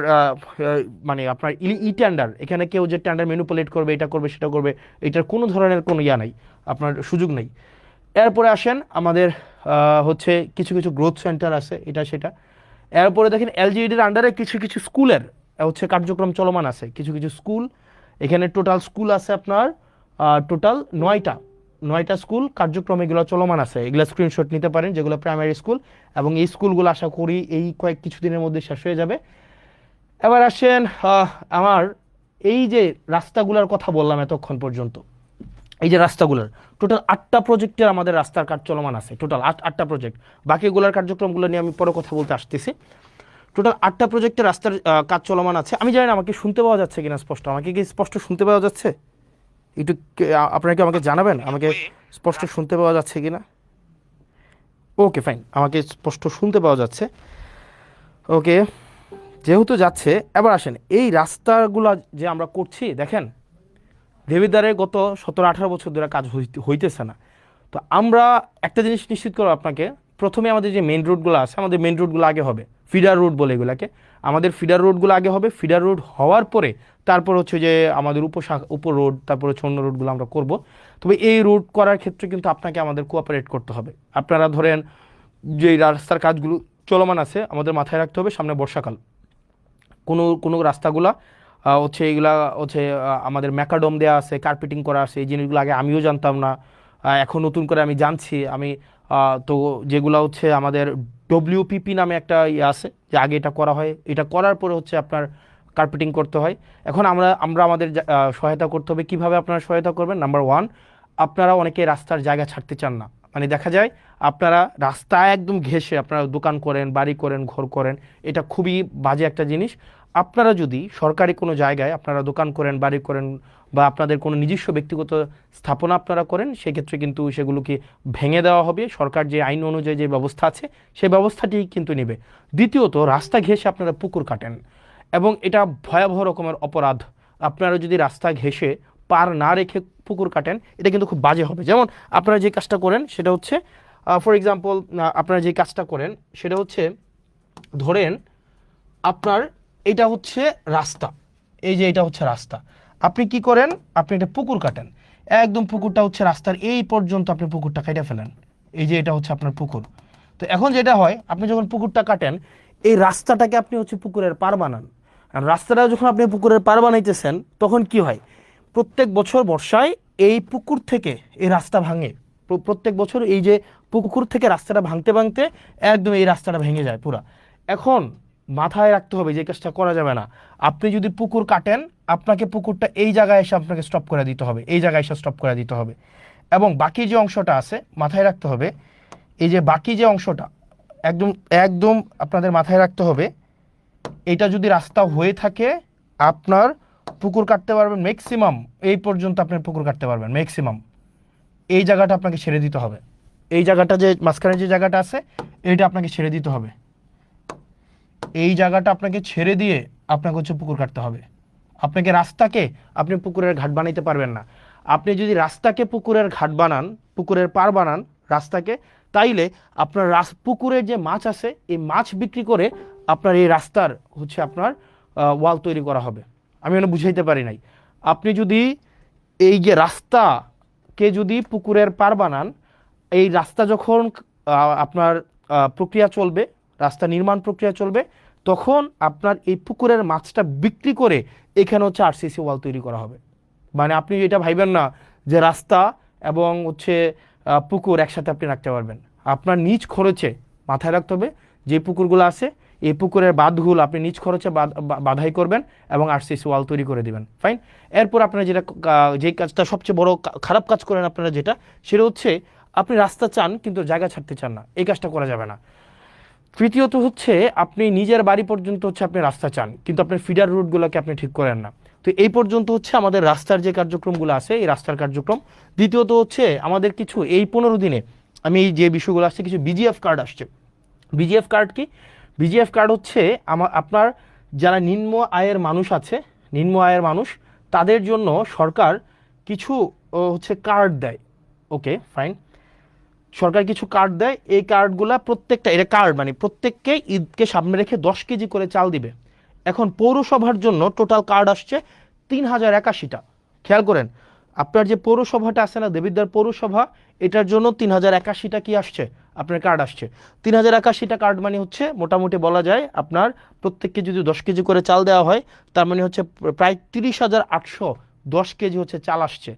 [SPEAKER 1] মানে আপনার টেন্ডার, এখানে কেউ যে টেন্ডার ম্যানিপুলেট করবে, এটা করবে সেটা করবে, এটার কোনো ধরনের কোনো নাই, আপনার সুযোগ নেই। এরপরে আসেন আমাদের হচ্ছে কিছু গ্রোথ সেন্টার আছে, এটা সেটা। এরপরে দেখেন এলজিইডির আন্ডারে কিছু স্কুলের হচ্ছে কার্যক্রম চলমান আছে, কিছু স্কুল। এখানে টোটাল স্কুল আছে আপনার টোটাল 9টা স্কুল কার্যক্রম এগুলো চলমান আছে। এগুলো স্ক্রিনশট নিতে পারেন, যেগুলো প্রাইমারি স্কুল, এবং এই স্কুলগুলো আশা করি এই কিছুদিনের মধ্যে শেষ হয়ে যাবে। এবার আসেন আমার এই যে রাস্তাগুলোর কথা বললাম এতক্ষণ পর্যন্ত, এই যে রাস্তাগুলোর টোটাল 8টা প্রজেক্টের আমাদের রাস্তার কাজ চলমান আছে, টোটাল 8টা প্রজেক্ট। বাকিগুলোর কার্যক্রমগুলো নিয়ে আমি পরে কথা বলতে আসতেছি। টোটাল 8টা প্রজেক্টের রাস্তার কাজ চলমান আছে। আমি জানি না আমাকে শুনতে পাওয়া যাচ্ছে কিনা স্পষ্ট, আমাকে কি স্পষ্ট শুনতে পাওয়া যাচ্ছে? একটু আপনারা কি আমাকে জানাবেন আমাকে স্পষ্ট শুনতে পাওয়া যাচ্ছে কিনা? ওকে ফাইন, আমাকে স্পষ্ট শুনতে পাওয়া যাচ্ছে। ওকে, যেহেতু যাচ্ছে, এবার আসেন এই রাস্তাগুলো যে আমরা করছি, দেখেন দেবিদ্বারে গত 17-18 বছর ধরে কাজ হইতেছে না। তো আমরা একটা জিনিস নিশ্চিত করবো আপনাকে, প্রথমে আমাদের যে মেন রোডগুলো আছে, আমাদের মেন রোডগুলো আগে হবে, ফিডার রোড বলে এগুলাকে, আমাদের ফিডার রোডগুলো আগে হবে। ফিডার রোড হওয়ার পরে তারপর হচ্ছে যে আমাদের উপ রোড, তারপর হচ্ছে অন্য রোডগুলো আমরা করব। তবে এই রোড করার ক্ষেত্রে কিন্তু আপনাকে আমাদের কোঅপারেট করতে হবে। আপনারা ধরেন যে রাস্তার কাজগুলো চলমান আছে, আমাদের মাথায় রাখতে হবে সামনে বর্ষাকাল, কোনো রাস্তাগুলা হচ্ছে এগুলা হচ্ছে আমাদের ম্যাকাডোম দেওয়া আছে, কার্পেটিং করা আছে, এই জিনিসগুলো আগে আমিও জানতাম না, এখন নতুন করে আমি জানছি। তো যেগুলো হচ্ছে আমাদের ডব্লিউপিপি নামে একটা ইয়ে আছে, যে আগে এটা করা হয়, এটা করার পরে হচ্ছে আপনার কার্পেটিং করতে হয়। এখন আমরা আমাদের সহায়তা করতে হবে। কিভাবে আপনারা সহায়তা করবেন? নাম্বার 1, আপনারা অনেকে রাস্তার জায়গা ছাড়তে চান না। মানে দেখা যায় আপনারা রাস্তায় একদম ঘেঁষে আপনারা দোকান করেন, বাড়ি করেন, ঘর করেন, এটা খুবই বাজে একটা জিনিস। আপনারা যদি সরকারি কোনো জায়গায় আপনারা দোকান করেন, বাড়ি করেন, বা আপনাদের কোনো নিজস্ব ব্যক্তিগত স্থাপনা আপনারা করেন, সেক্ষেত্রে কিন্তু সেগুলোকে ভেঙে দেওয়া হবে। সরকার যে আইন অনুযায়ী যে ব্যবস্থা আছে সেই ব্যবস্থাটি কিন্তু নেবে। দ্বিতীয়ত, রাস্তা ঘেঁষে আপনারা পুকুর কাটেন, এবং এটা ভয়াবহ রকমের অপরাধ। আপনারা যদি রাস্তা ঘেঁষে পার না রেখে পুকুর কাটেন, এটা কিন্তু খুব বাজে হবে। যেমন আপনারা যে কাজটা করেন সেটা হচ্ছে ফর এক্সাম্পল, আপনারা যে কাজটা করেন সেটা হচ্ছে ধরেন আপনার এটা হচ্ছে রাস্তা, এই যে এটা হচ্ছে রাস্তা, আপনি কি করেন, আপনি একটা পুকুর কাটেন, একদম পুকুরটা হচ্ছে রাস্তার এই পর্যন্ত আপনি পুকুরটা কেটে ফেলেন, এই যে এটা হচ্ছে আপনার পুকুর। তো এখন যেটা হয়, আপনি যখন পুকুরটা কাটেন, এই রাস্তাটাকে আপনি হচ্ছে পুকুরের পার বানান। আর রাস্তাটা যখন আপনি পুকুরের পার বানাইতেছেন, তখন কি হয়, প্রত্যেক বছর বর্ষায় এই পুকুর থেকে এই রাস্তা ভাঙে, প্রত্যেক বছর এই যে পুকুর থেকে রাস্তাটা ভাঙতে ভাঙতে একদম এই রাস্তাটা ভেঙে যায় পুরা। এখন মাথায় রাখতে হবে যে কাজটা করা যাবে না, আপনি যদি পুকুর কাটেন, আপনাকে পুকুরটা এই জায়গায় এসে আপনাকে স্টপ করে দিতে হবে, এই জায়গায় এসে স্টপ করে দিতে হবে। এবং বাকি যে অংশটা আছে মাথায় রাখতে হবে, এই যে বাকি যে অংশটা একদম একদম আপনাদের মাথায় রাখতে হবে, এটা যদি রাস্তা হয়ে থাকে আপনার পুকুর কাটতে পারবেন ম্যাক্সিমাম এই পর্যন্ত, আপনার পুকুর কাটতে পারবেন ম্যাক্সিমাম। এই জায়গাটা আপনাকে ছেড়ে দিতে হবে, এই জায়গাটা যে মাঝখানে যে জায়গাটা আছে এইটা আপনাকে ছেড়ে দিতে হবে, এই জায়গাটা আপনাকে ছেড়ে দিয়ে আপনাকে হচ্ছে পুকুর কাটতে হবে। আপনাকে রাস্তাকে আপনি পুকুরের ঘাট বানাইতে পারবেন না। আপনি যদি রাস্তাকে পুকুরের ঘাট বানান, পুকুরের পার বানান রাস্তাকে, তাইলে আপনার পুকুরের যে মাছ আছে এই মাছ বিক্রি করে আপনার এই রাস্তার হচ্ছে আপনার ওয়াল তৈরি করা হবে। আমি মানে বুঝাইতে পারি নাই, আপনি যদি এই যে রাস্তাকে যদি পুকুরের পার বানান, এই রাস্তা যখন আপনার প্রক্রিয়া চলবে, রাস্তা নির্মাণ প্রক্রিয়া চলবে, তখন আপনার এই পুকুরের মাছটা বিক্রি করে এখানে হচ্ছে আরসিসি ওয়াল তৈরি করা হবে। মানে আপনি এটা ভাইবেন না যে রাস্তা এবং হচ্ছে পুকুর একসাথে আপনি রাখতে পারবেন। আপনার নিজ খরচে মাথায় রাখতে হবে, যে পুকুরগুলো আছে এই পুকুরের বাঁধগুলো আপনি নিজ খরচে বাধাই করবেন এবং আরসিসি ওয়াল তৈরি করে দিবেন, ফাইন। এরপর আপনারা যেটা যে কাজটা সবচেয়ে বড় খারাপ কাজ করেন আপনারা, যেটা সেটা হচ্ছে আপনি রাস্তা চান কিন্তু জায়গা ছাড়তে চান না, এই কাজটা করা যাবে না। তৃতীয়ত হচ্ছে আপনি নিজের বাড়ি পর্যন্ত হচ্ছে আপনি রাস্তা চান কিন্তু আপনার ফিডার রুটগুলোকে আপনি ঠিক করেন না। তো এই পর্যন্ত হচ্ছে আমাদের রাস্তার যে কার্যক্রমগুলো আছে, এই রাস্তার কার্যক্রম। দ্বিতীয়ত হচ্ছে আমাদের কিছু এই 15 দিনে আমি এই যে বিষয়গুলো আসছে, কিছু বিজিএফ কার্ড আসছে। বিজিএফ কার্ড কি? বিজিএফ কার্ড হচ্ছে আপনার যারা নিম্ন আয়ের মানুষ আছে, নিম্ন আয়ের মানুষ, তাদের জন্য সরকার কিছু হচ্ছে কার্ড দেয়। ওকে ফাইন, সরকার কিছু কার্ড দেয়, এই কার্ডগুলা প্রত্যেকটা, এটা কার্ড মানে প্রত্যেককে ঈদকে সামনে রেখে 10 কেজি করে চাল দিবে। এখন পৌরসভার জন্য টোটাল কার্ড আসছে 3081টা। খেয়াল করেন, আপনার যে পৌরসভাটা আছে না, দেবিদ্বার পৌরসভা, এটার জন্য 3081টা কি আসছে, আপনার কার্ড আসছে। 3081টা কার্ড মানে হচ্ছে মোটামুটি বলা যায় আপনার প্রত্যেককে যদি 10 কেজি করে চাল দেওয়া হয়, তার মানে হচ্ছে প্রায় 30,810 কেজি হচ্ছে চাল আসছে।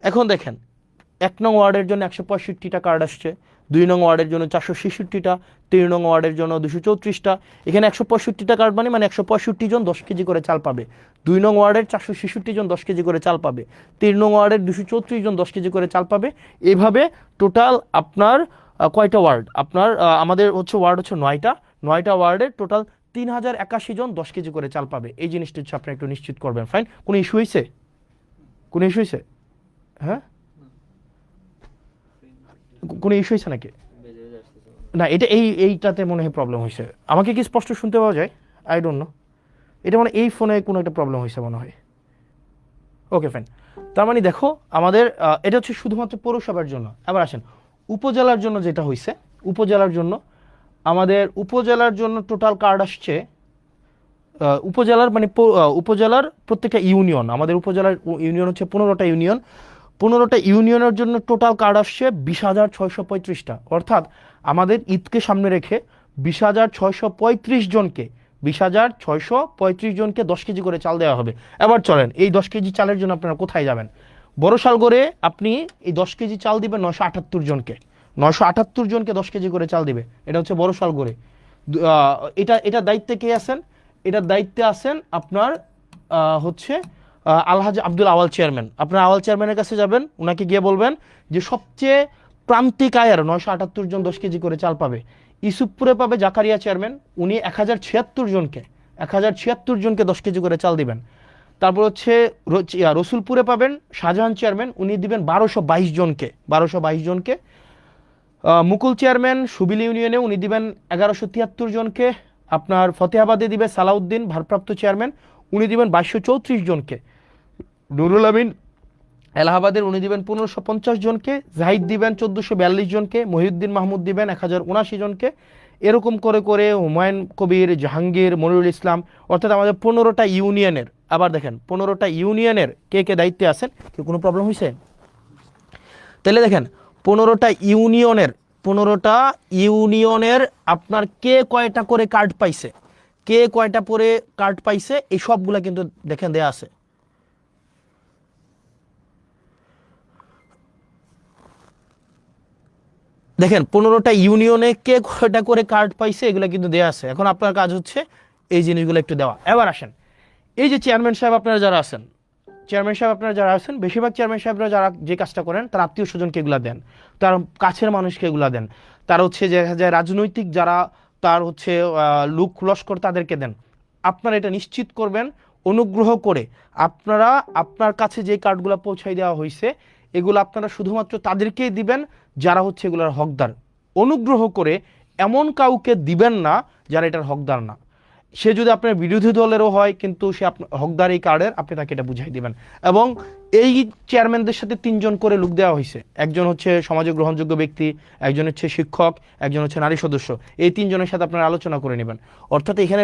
[SPEAKER 1] এখন দেখেন, 1 নং ওয়ার্ডের জন্য 165টা কার্ড আসছে, 2 নং ওয়ার্ডের জন্য 466টা, 3 নং ওয়ার্ডের জন্য 234টা। এখানে 165টা কার্ড মানে 165 জন 10 কেজি করে চাল পাবে। 2 নং ওয়ার্ডের 466 জন 10 কেজি করে চাল পাবে। 3 নং ওয়ার্ডের 234 জন 10 কেজি করে চাল পাবে। এইভাবে টোটাল আপনার কয়টা ওয়ার্ড, আপনার আমাদের হচ্ছে ওয়ার্ড হচ্ছে 9টা ওয়ার্ডের টোটাল 3081 জন 10 কেজি করে চাল পাবে। এই জিনিসটা হচ্ছে আপনি একটু নিশ্চিত করবেন, ফাইন। কোনো ইস্যু হয়েছে? কোনো ইস্যু হয়েছে? হ্যাঁ, কোনো ইস্যু হয়েছে নাকি? না, এটা এইটাতে মনে হয় প্রবলেম হয়েছে। আমাকে কি স্পষ্ট শুনতে পাওয়া যায়? আই ডোন্ট নো, এটা মানে এই ফোনে কোনো একটা প্রবলেম হয়েছে মনে হয়। ওকে ফাইন, তার মানে দেখো আমাদের এটা হচ্ছে শুধুমাত্র পৌরসভার জন্য। আবার আসেন উপজেলার জন্য, যেটা হয়েছে উপজেলার জন্য, আমাদের উপজেলার জন্য টোটাল কার্ড আসছে উপজেলার মানে উপজেলার প্রত্যেকটা ইউনিয়ন, আমাদের উপজেলার ইউনিয়ন হচ্ছে 15টা ইউনিয়ন। 15টা ইউনিয়নের জন্য টোটাল কার্ড আসছে 20,635টা। অর্থাৎ আমাদের ঈদকে সামনে রেখে 20,635 জনকে 20,635 জনকে 10 কেজি করে চাল দেওয়া হবে। এবার চলেন, এই 10 কেজি চালের জন্য আপনারা কোথায় যাবেন? বড়শালগড়ে আপনি এই 10 কেজি চাল দিবেন 978 জনকে, 978 জনকে 10 কেজি করে চাল দিবে। এটা হচ্ছে বড়শালগড়ে। এটা দায়িত্বে কে আছেন? এটার দায়িত্বে আছেন আপনার হচ্ছে আলহাজ আব্দুল আওয়াল চেয়ারম্যান। আপনার আওয়াল চেয়ারম্যানের কাছে যাবেন, ওনাকে গিয়ে বলবেন যে সবচেয়ে প্রান্তিক আয়ের 978 জন 10 কেজি করে চাল পাবে। ইসুফপুরে পাবে জাকারিয়া চেয়ারম্যান, উনি 1076 জনকে 1076 জনকে 10 কেজি করে চাল দিবেন। তারপর হচ্ছে রসুলপুরে পাবেন শাহজাহান চেয়ারম্যান, উনি দিবেন 1222 জনকে 1222 জনকে। মুকুল চেয়ারম্যান সুবিলি ইউনিয়নে উনি দিবেন 1173 জনকে। আপনার ফতেহাবাদে দিবে সালাউদ্দিন ভারপ্রাপ্ত চেয়ারম্যান, উনি দিবেন 2234 জনকে। নুরুল আমিন এলাহাবাদের উনি দিবেন 1550 জনকে। জাহিদ দিবেন 1442 জনকে। মহিউদ্দিন মাহমুদ দিবেন 1079 জনকে। এরকম করে করে হুমায়ুন কবির, জাহাঙ্গীর, মনিরুল ইসলাম, অর্থাৎ আমাদের 15টা ইউনিয়নের, আবার দেখেন 15টা ইউনিয়নের কে কে দায়িত্বে আছেন, কেউ কোনো প্রবলেম হয়েছে? তাহলে দেখেন 15টা ইউনিয়নের, 15টা ইউনিয়নের আপনার কে কয়টা করে কার্ড পাইছে, কে কয়টা করে কার্ড পাইছে, এই সবগুলা কিন্তু দেখেন দেয়া আছে। দেখেন 15টা ইউনিয়নে কে কয়টা করে কার্ড পাইছে এগুলো কিন্তু দেয়া আছে। এখন আপনার কাজ হচ্ছে এই জিনিসগুলো একটু দেওয়া। এবার আসেন, এই যে চেয়ারম্যান সাহেব আপনারা যারা আছেন, চেয়ারম্যান সাহেব আপনারা যারা আছেন, বেশিরভাগ চেয়ারম্যান সাহেবরা যারা যে কাজটা করেন তার আত্মীয় স্বজনকে এগুলা দেন, তার কাছের মানুষকে এগুলা দেন, তার হচ্ছে দেখা যায় রাজনৈতিক যারা তার হচ্ছে লোক লস্কর তাদেরকে দেন। আপনারা এটা নিশ্চিত করবেন অনুগ্রহ করে আপনারা আপনার কাছে যে কার্ডগুলো পৌঁছাই দেওয়া হয়েছে এগুলো আপনারা শুধুমাত্র তাদেরকেই দিবেন যারা হচ্ছে এগুলোর হকদার। অনুগ্রহ করে এমন কাউকে দিবেন না যারা এটার হকদার না। সে যদি আপনার বিরোধী দলেরও হয় কিন্তু সে হকদার এই কার্ডের, আপনি তাকে এটা বুঝাই দিবেন। এবং এই চেয়ারম্যানদের সাথে 3জন করে লোক দেওয়া হয়েছে, একজন হচ্ছে সমাজে গ্রহণযোগ্য ব্যক্তি, একজন হচ্ছে শিক্ষক, একজন হচ্ছে নারী সদস্য। এই 3জনের সাথে আপনারা আলোচনা করে নেবেন। অর্থাৎ এখানে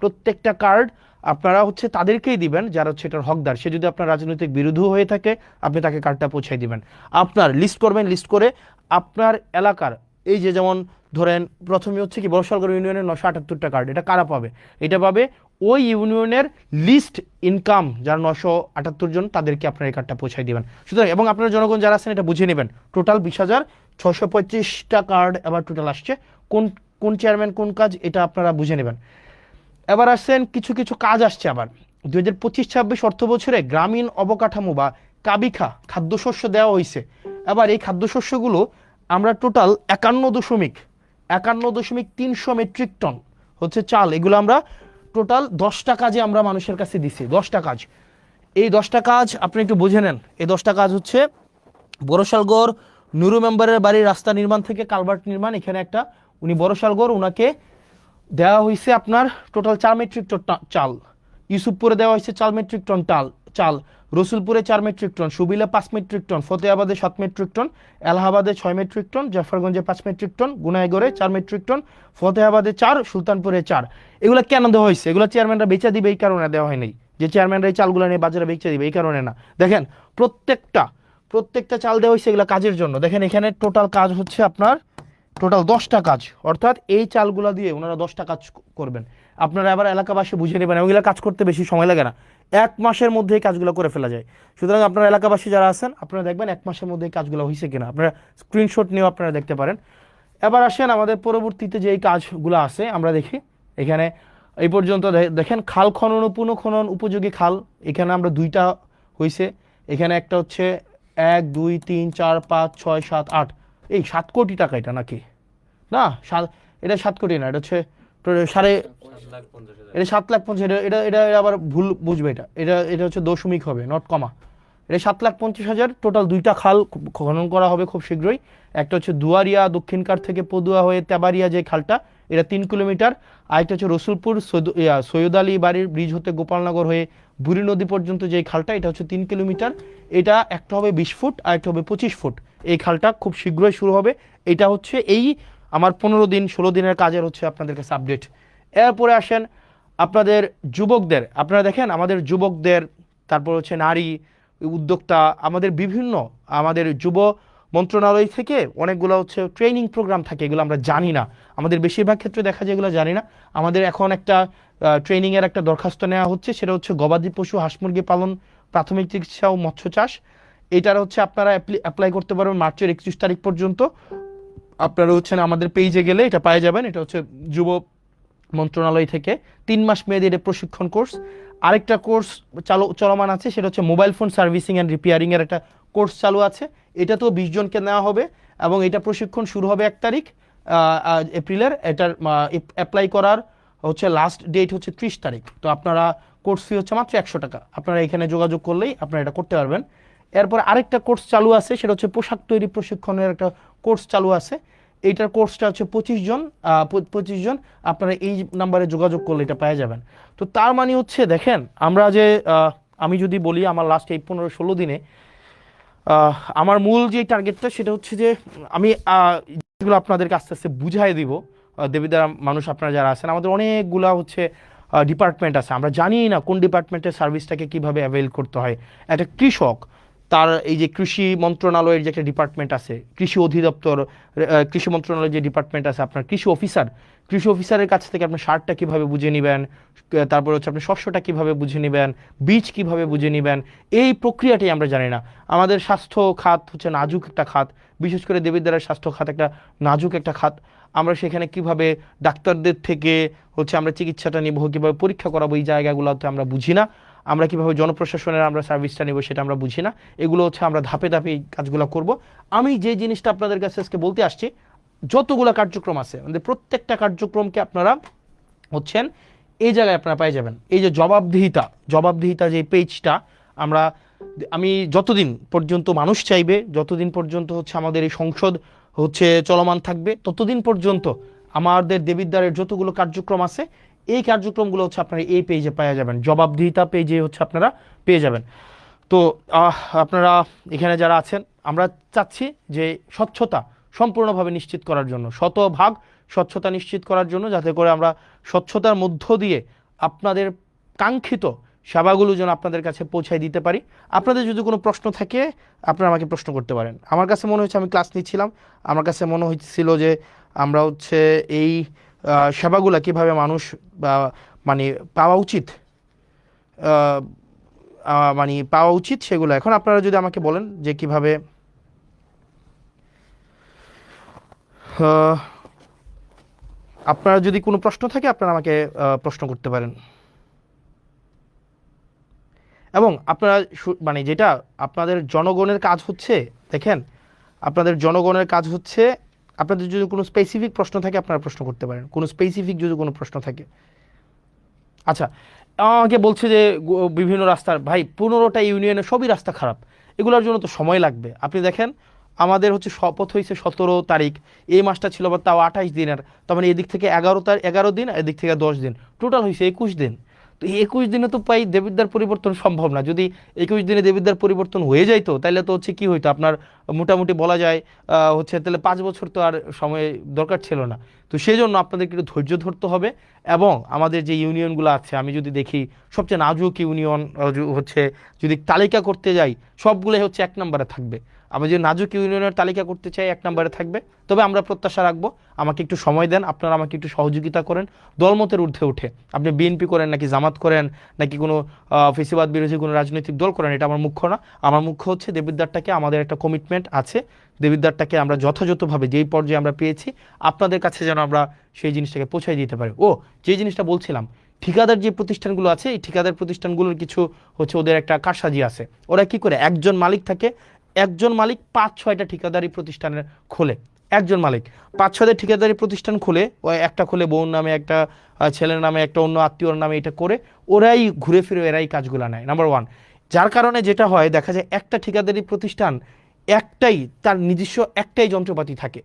[SPEAKER 1] প্রত্যেকটা কার্ড আপনারা হচ্ছে তাদেরকেই দিবেন যারা হচ্ছে এটার হকদার। সে যদি আপনার রাজনৈতিক বিরোধী হয়ে থাকে আপনি তাকে কার্ডটা পৌঁছাই দিবেন। আপনার লিস্ট করবেন, লিস্ট করে আপনার এলাকার এই যে যেমন ধরেন প্রথমে হচ্ছে কি বড়শালগড় ইউনিয়নের 978টা কার্ড, এটা কারা পাবে? এটা পাবে ওই ইউনিয়নের লিস্ট ইনকাম যারা 978 জন, তাদেরকে আপনার এই কার্ডটা পৌঁছাই দিবেন। সুতরাং এবং আপনারা জনগণ যারা আছেন এটা বুঝে নেবেন, টোটাল 20,625টা কার্ড এবার টোটাল আসছে। কোন কোন চেয়ারম্যান কোন কাজ এটা আপনারা বুঝে নেবেন। এবার আসছেন কিছু কিছু কাজ আসছে আবার 2025-26 অর্থ বছরে গ্রামীণ অবকাঠামো বা কাবিখা খাদ্যশস্য দেওয়া হয়েছে। এবার এই খাদ্যশস্যগুলো আমরা টোটাল 51.300 মেট্রিক টন হচ্ছে চাল, এগুলো আমরা টোটাল 10টা কাজে আমরা মানুষের কাছে দিছি। 10টা কাজ, এই 10টা কাজ আপনি একটু বুঝে নেন। এই 10টা কাজ হচ্ছে বড়শালগড় নুরু মেম্বারের বাড়ির রাস্তা নির্মাণ থেকে কালভার্ট নির্মাণ, এখানে একটা উনি বড়শালগড় ওনাকে দেওয়া হয়েছে আপনার টোটাল 4 মেট্রিক টন চাল। ইউসুফপুরে দেওয়া হয়েছে 4 মেট্রিক টন চাল, রসুলপুরে 4 মেট্রিক টন, সুবিলে 5 মেট্রিক টন, ফতেহাবাদে 7 মেট্রিক টন, এলাহাবাদে 6 মেট্রিক টন, জাফরগঞ্জে 5 মেট্রিক টন, গুনাইগড়ে 4 মেট্রিক টন, ফতেহাবাদে 4, সুলতানপুরে 4। এগুলো কেন দেওয়া হয়েছে? এগুলো চেয়ারম্যানরা বেচে দিবে এই কারণে দেওয়া হয়নি যে চেয়ারম্যানরা এই চালগুলো নিয়ে বাজারে বেচে দিবে, এই কারণে না। দেখেন প্রত্যেকটা চাল দেওয়া হয়েছে এগুলো কাজের জন্য। দেখেন এখানে টোটাল কাজ হচ্ছে আপনার টোটাল 10টা কাজ, অর্থাৎ এই চালগুলো দিয়ে ওনারা 10টা কাজ করবেন। আপনারা আবার এলাকাবাসী বুঝে নেবেন, ওইগুলো কাজ করতে বেশি সময় লাগে না, 1 মাসের মধ্যে এই কাজগুলো করে ফেলা যায়। সুতরাং আপনারা এলাকাবাসী যারা আছেন আপনারা দেখবেন 1 মাসের মধ্যে এই কাজগুলো হয়েছে কিনা, আপনারা স্ক্রিনশট নিয়েও আপনারা দেখতে পারেন। এবার আসেন আমাদের পরবর্তীতে যে এই কাজগুলো আছে আমরা দেখি। এখানে এই পর্যন্ত দেখেন খাল খনন ও পুনঃখনন উপযোগী খাল, এখানে আমরা 2টা হয়েছে। এখানে একটা হচ্ছে 1 2 3 4 5 6 7 8, এই 7 কোটি টাকা এটা নাকি না, এটা 7 কোটি না, এটা হচ্ছে এটা 7,50,000, এটা এটা আবার ভুল বুঝবে, এটা এটা এটা হচ্ছে দশমিক হবে, নট কমা। এটা 7,50,000 টোটাল। 2টা খাল খনন করা হবে খুব শীঘ্রই। একটা হচ্ছে দুয়ারিয়া দক্ষিণকার থেকে পদুয়া হয়ে তেবারিয়া যে খালটা, এটা 3 কিলোমিটার। আরেকটা হচ্ছে রসুলপুর সৈয়দ আলী বাড়ির ব্রিজ হতে গোপালনগর হয়ে বুড়ি নদী পর্যন্ত যে খালটা, এটা হচ্ছে 3 কিলোমিটার। এটা একটা হবে 20 ফুট আর একটা হবে 25 ফুট। এই খালটা খুব শীঘ্রই শুরু হবে। এটা হচ্ছে এই আমার 15 দিন 16 দিনের কাজের হচ্ছে আপনাদের কাছে আপডেট। এরপরে আসেন আপনাদের যুবকদের, আপনারা দেখেন আমাদের যুবকদের, তারপর হচ্ছে নারী উদ্যোক্তা, আমাদের বিভিন্ন আমাদের যুব মন্ত্রণালয় থেকে অনেকগুলো হচ্ছে ট্রেনিং প্রোগ্রাম থাকে, এগুলো আমরা জানি না। আমাদের বেশিরভাগ ক্ষেত্রে দেখা যায় এগুলো জানি না। আমাদের এখন একটা ট্রেনিংয়ের একটা দরখাস্ত নেওয়া হচ্ছে, সেটা হচ্ছে গবাদি পশু হাঁস মুরগি পালন, প্রাথমিক চিকিৎসা ও মৎস্য চাষ। এটার হচ্ছে আপনারা অ্যাপ্লাই করতে পারবেন মার্চের 31 তারিখ পর্যন্ত। আপনারা হচ্ছেন আমাদের পেজে গেলে এটা পাওয়া যাবেন। এটা হচ্ছে যুব মন্ত্রণালয় থেকে 3 মাস মেয়াদী এটা প্রশিক্ষণ কোর্স। আরেকটা কোর্স চলমান আছে, সেটা হচ্ছে মোবাইল ফোন সার্ভিসিং অ্যান্ড রিপেয়ারিংয়ের একটা কোর্স চালু আছে। এটা তো 20 জনকে নেওয়া হবে এবং এটা প্রশিক্ষণ শুরু হবে 1 তারিখ এপ্রিলের। এটার অ্যাপ্লাই করার হচ্ছে লাস্ট ডেট হচ্ছে 30 তারিখ। তো আপনারা কোর্স ফি হচ্ছে মাত্র 100 টাকা। আপনারা এখানে যোগাযোগ করলেই আপনারা এটা করতে পারবেন। এরপর আরেকটা কোর্স চালু আছে, সেটা হচ্ছে পোশাক তৈরি প্রশিক্ষণের একটা কোর্স চালু আছে। এইটার কোর্সটা হচ্ছে 25 জন। আপনারা এই নাম্বারে যোগাযোগ করলে এটা পেয়ে যাবেন। তো তার মানে হচ্ছে দেখেন আমরা যে আমি যদি বলি আমার লাস্ট এই 15-16 দিনে আমার মূল যে টার্গেটটা সেটা হচ্ছে যে আমি যেগুলো আপনাদেরকে আস্তে আস্তে বুঝাই দিব, দেবিদ্বার মানুষ আপনারা যারা আছেন, আমাদের অনেকগুলা হচ্ছে ডিপার্টমেন্ট আছে, আমরা জানি না কোন ডিপার্টমেন্টের সার্ভিসটাকে কিভাবে অ্যাভেল করতে হয়। একটা কৃষক, তার এই যে কৃষি মন্ত্রণালয়ের যে একটা ডিপার্টমেন্ট আছে, কৃষি অধিদপ্তর, কৃষি মন্ত্রণালয়ের যে ডিপার্টমেন্ট আছে, আপনার কৃষি অফিসারের কাছ থেকে আপনার সারটা কিভাবে বুঝে নেবেন, তারপর হচ্ছে আপনি শস্যটা কিভাবে বুঝে নেবেন, বীজ কিভাবে বুঝে নেবেন, এই প্রক্রিয়াটাই আমরা জানি না। আমাদের স্বাস্থ্য খাত হচ্ছে নাজুক একটা খাত, বিশেষ করে দেবিদ্বারের স্বাস্থ্য খাত একটা নাজুক একটা খাত। আমরা সেখানে কিভাবে ডাক্তারদের থেকে হচ্ছে আমরা চিকিৎসাটা নিব, কীভাবে পরীক্ষা করাবো, এই জায়গাগুলোতে আমরা বুঝি না। আমরা কিভাবে জনপ্রশাসনের আমরা সার্ভিসটা নেব সেটা আমরা বুঝি না। এগুলো হচ্ছে আমরা ধাপে ধাপে এই কাজগুলো করব। আমি যে জিনিসটা আপনাদের কাছে আজকে বলতে আসছি, যতগুলো কার্যক্রম আছে আমাদের প্রত্যেকটা কার্যক্রমকে আপনারা হচ্ছেন এই জায়গায় আপনারা পেয়ে যাবেন। এই যে জবাবদিহিতা যে পেজটা আমি যতদিন পর্যন্ত মানুষ চাইবে, যতদিন পর্যন্ত হচ্ছে আমাদের এই সংসদ হচ্ছে চলমান থাকবে, ততদিন পর্যন্ত আমাদের দেবিদ্বারের যতগুলো কার্যক্রম আছে এই কার্যক্রমগুলো হচ্ছে আপনারা এই পেজে পেয়ে যাবেন, জবাবদিহিতা পেজে হচ্ছে আপনারা পেয়ে যাবেন। তো আপনারা এখানে যারা আছেন, আমরা চাচ্ছি যে স্বচ্ছতা সম্পূর্ণভাবে নিশ্চিত করার জন্য, শতভাগ স্বচ্ছতা নিশ্চিত করার জন্য, যাতে করে আমরা স্বচ্ছতার মধ্য দিয়ে আপনাদের কাঙ্ক্ষিত সেবাগুলো যেন আপনাদের কাছে পৌঁছায় দিতে পারি। আপনাদের যদি কোনো প্রশ্ন থাকে আপনারা আমাকে প্রশ্ন করতে পারেন। আমার কাছে মনে হচ্ছে, আমি ক্লাস নিচ্ছিলাম, আমার কাছে মনে হচ্ছিল যে আমরা হচ্ছে এই সেবাগুলো কীভাবে মানুষ মানে পাওয়া উচিত, মানে পাওয়া উচিত সেগুলো এখন আপনারা যদি আমাকে বলেন যে কিভাবে আপনারা যদি কোনো প্রশ্ন থাকে আপনারা আমাকে প্রশ্ন করতে পারেন। এবং আপনারা মানে যেটা আপনাদের জনগণের কাজ হচ্ছে, দেখেন আপনাদের জনগণের কাজ হচ্ছে, আপনাদের যদি কোনো স্পেসিফিক প্রশ্ন থাকে আপনারা প্রশ্ন করতে পারেন, কোনো স্পেসিফিক যদি কোনো প্রশ্ন থাকে। আচ্ছা, আমাকে বলছে যে বিভিন্ন রাস্তার, ভাই 15টা ইউনিয়নে সবই রাস্তা খারাপ, এগুলোর জন্য তো সময় লাগবে। আপনি দেখেন আমাদের হচ্ছে শপথ হয়েছে 17 তারিখ, এই মাসটা ছিল আবার তাও 28 দিনের, তার মানে এদিক থেকে 11 দিন, এদিক থেকে 10 দিন, টোটাল হয়েছে 21 দিন। তো এই 21 দিনে তো প্রায় দেবিদ্বার পরিবর্তন সম্ভব না। যদি 21 দিনে দেবিদ্বার পরিবর্তন হয়ে যাইতো তাহলে তো হচ্ছে কি হইতো, আপনার মোটামুটি বলা যায় হচ্ছে তাহলে 5 বছর তো আর সময় দরকার ছিল না। তো সেই জন্য আপনাদেরকে একটু ধৈর্য ধরতে হবে। এবং আমাদের যে ইউনিয়নগুলো আছে, আমি যদি দেখি সবচেয়ে নাজুক ইউনিয়ন হচ্ছে, যদি তালিকা করতে যাই সবগুলোই হচ্ছে 1 নম্বরে থাকবে। আমি যদি নাজুক ইউনিয়নের তালিকা করতে চাই 1 নম্বরে থাকবে। তবে আমরা প্রত্যাশা রাখবো, আমাকে একটু সময় দেন, আপনারা আমাকে একটু সহযোগিতা করেন। দলমতের ঊর্ধ্বে উঠে আপনি বিএনপি করেন নাকি জামাত করেন নাকি কোনো ফেসিবাদ বিরোধী কোনো রাজনৈতিক দল করেন, এটা আমার মুখ্য না। আমার মুখ্য হচ্ছে দেবিদ্বারটাকে, আমাদের একটা কমিটমেন্ট আছে, দেবিদ্বারটাকে আমরা যথাযথভাবে যেই পর্যায়ে আমরা পেয়েছি আপনাদের কাছে যেন আমরা সেই জিনিসটাকে পৌঁছাই দিতে পারি। যে জিনিসটা বলছিলাম, ঠিকাদার যে প্রতিষ্ঠানগুলো আছে, এই ঠিকাদার প্রতিষ্ঠানগুলোর কিছু হচ্ছে ওদের একটা কারসাজি আছে। ওরা কি করে, একজন মালিক থাকে, একজন মালিক 5-6টা ঠিকাদারি প্রতিষ্ঠানের খোলে, একজন মালিক 5-6টা ঠিকাদারি প্রতিষ্ঠান খুলে, ওই একটা খুলে বোন নামে, একটা ছেলের নামে, একটা অন্য আত্মীয়র নামে, এটা করে ওরাই ঘুরে ফিরে এরাই কাজগুলো নেয়, নাম্বার 1। যার কারণে যেটা হয়, দেখা যায় একটা ঠিকাদারি প্রতিষ্ঠান একটাই, তার নিজস্ব একটাই যন্ত্রপাতি থাকে,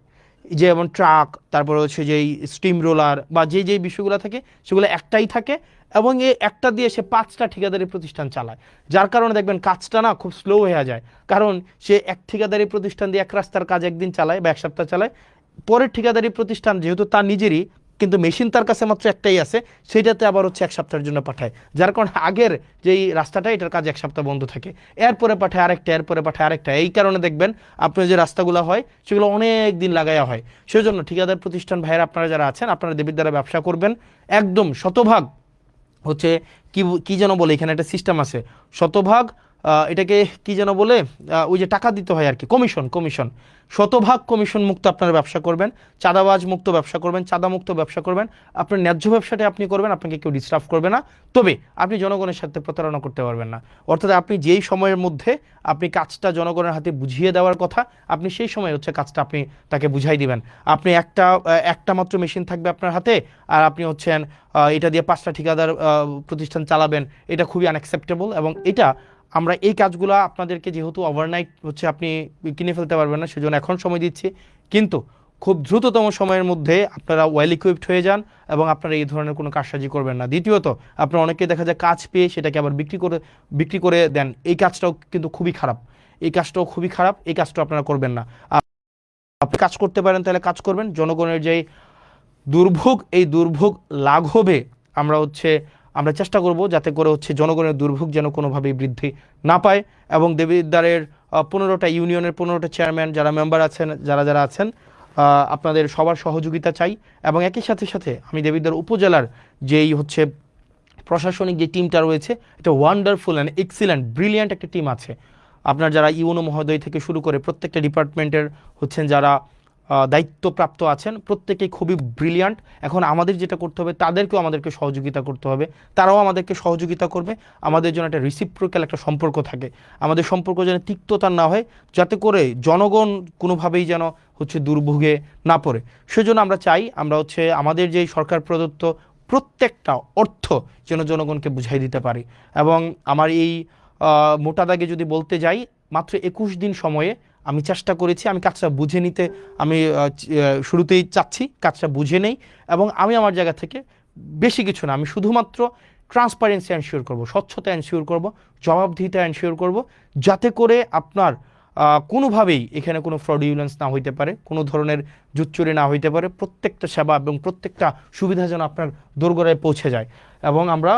[SPEAKER 1] যেমন ট্রাক, তারপরে হচ্ছে যেই স্টিম রোলার বা যেই বিষয়গুলো থাকে সেগুলো একটাই থাকে, এবং এই একটা দিয়ে সে 5টা ঠিকাদারি প্রতিষ্ঠান চালায়। যার কারণে দেখবেন কাজটা না খুব স্লো হয়ে যায়, কারণ সে এক ঠিকাদারি প্রতিষ্ঠান দিয়ে এক রাস্তার কাজ একদিন চালায় বা 1 সপ্তাহ চালায়, পরের ঠিকাদারি প্রতিষ্ঠান যেহেতু তার নিজেরই, কিন্তু মেশিন তার কাছে মাত্র একটাই আছে, সেটাতে আবার হচ্ছে 1 সপ্তাহের জন্য পাঠায়। যার কারণে আগের যেই রাস্তাটা, এটার কাজ 1 সপ্তাহ বন্ধ থাকে, এরপরে পাঠায় আরেকটা, এরপরে পাঠায় আরেকটা। এই কারণে দেখবেন আপনার যে রাস্তাগুলো হয় সেগুলো অনেক দিন লাগাইয়া হয়। সেজন্য ঠিকাদার প্রতিষ্ঠান ভাইয়েরা আপনারা যারা আছেন, আপনারা দেবিদ্বারে ব্যবসা করবেন, একদম শতভাগ হচ্ছে কি যেন বলে, এখানে একটা সিস্টেম আছে, শতভাগ এটাকে কি যেন বলে, ওই যে টাকা দিতে হয় আর কি, কমিশন, শতভাগ কমিশন মুক্ত আপনারা ব্যবসা করবেন, চাঁদাবাজ মুক্ত ব্যবসা করবেন, চাঁদা মুক্ত ব্যবসা করবেন, আপনার ন্যায্য ব্যবসাটা আপনি করবেন, আপনাকে কেউ ডিস্টার্ব করবে না। তবে আপনি জনগণের সাথে প্রতারণা করতে পারবেন না। অর্থাৎ আপনি যেই সময়ের মধ্যে আপনি কাজটা জনগণের হাতে বুঝিয়ে দেওয়ার কথা, আপনি সেই সময় হচ্ছে কাজটা আপনি তাকে বুঝাই দিবেন। আপনি একটা মাত্র মেশিন থাকবে আপনার হাতে, আর আপনি হচ্ছেন এটা দিয়ে 5টা ঠিকাদার প্রতিষ্ঠান চালাবেন, এটা খুবই আনঅ্যাকসেপ্টেবল। এবং এটা আমরা এই কাজগুলো আপনাদেরকে যেহেতু ওভারনাইট হচ্ছে আপনি কিনে ফেলতে পারবেন না, সেজন্য এখন সময় দিচ্ছি, কিন্তু খুব দ্রুততম সময়ের মধ্যে আপনারা ওয়েল ইকুইপড হয়ে যান এবং আপনারা এই ধরনের কোনো কারসাজি করবেন না। দ্বিতীয়ত, আপনারা অনেকে দেখা যায় কাজ পেয়ে সেটাকে আবার বিক্রি করে দেন, এই কাজটাও কিন্তু খুবই খারাপ, এই কাজটাও আপনারা করবেন না। আপনি কাজ করতে পারেন তাহলে কাজ করবেন, জনগণের যেই এই দুর্ভোগ লাঘবে আমরা চেষ্টা করব যাতে করে জনগণের দুর্ভোগ যেন কোনোভাবেই বৃদ্ধি না পায়, এবং দেবিদ্বারের 15টা ইউনিয়নের 15টা চেয়ারম্যান যারা মেম্বার আছেন, যারা আছেন, আপনাদের সবার সহযোগিতা চাই। এবং একই সাথে আমি দেবিদ্বার উপজেলার যেই প্রশাসনিক যে টিমটা রয়েছে, এটা ওয়ান্ডারফুল অ্যান্ড এক্সিলেন্ট ব্রিলিয়ান্ট একটা টিম আছে। আপনার যারা ইউনো মহোদয় থেকে শুরু করে প্রত্যেকটা ডিপার্টমেন্টের যারা দায়িত্বপ্রাপ্ত আছেন, প্রত্যেকেই খুবই ব্রিলিয়ান্ট। এখন আমাদের যেটা করতে হবে, তাদেরকেও আমাদেরকে সহযোগিতা করতে হবে, তারাও আমাদেরকে সহযোগিতা করবে। আমাদের জন্য একটা রিসিপ্রোক্যাল একটা সম্পর্ক থাকে, আমাদের সম্পর্ক যেন তিক্ততা না হয়, যাতে করে জনগণ কোনোভাবেই যেন দুর্ভোগে না পড়ে। সেজন্য আমরা চাই আমরা আমাদের যে সরকার প্রদত্ত প্রত্যেকটা অর্থ যেন জনগণকে বুঝাই দিতে পারি। এবং আমার এই মোটা দাগে যদি বলতে যাই, মাত্র 21 দিন সময়ে আমি চেষ্টা করেছি, আমি কাজটা বুঝে নিতে আমি শুরুতেই চাচ্ছি কাজটা বুঝে নেই, এবং আমি আমার জায়গা থেকে বেশি কিছু না, আমি শুধুমাত্র ট্রান্সপারেন্সি এনশিওর করব, স্বচ্ছতা এনশিওর করব, জবাবদিহিতা এনশিওর করব, যাতে করে আপনার কোনোভাবেই এখানে কোনো ফ্রডিউলেন্স না হইতে পারে, কোনো ধরনের জুচ্চুরি না হইতে পারে, প্রত্যেকটা সেবা এবং প্রত্যেকটা সুবিধা যেন আপনার দোরগোড়ায় পৌঁছে যায়। এবং আমরা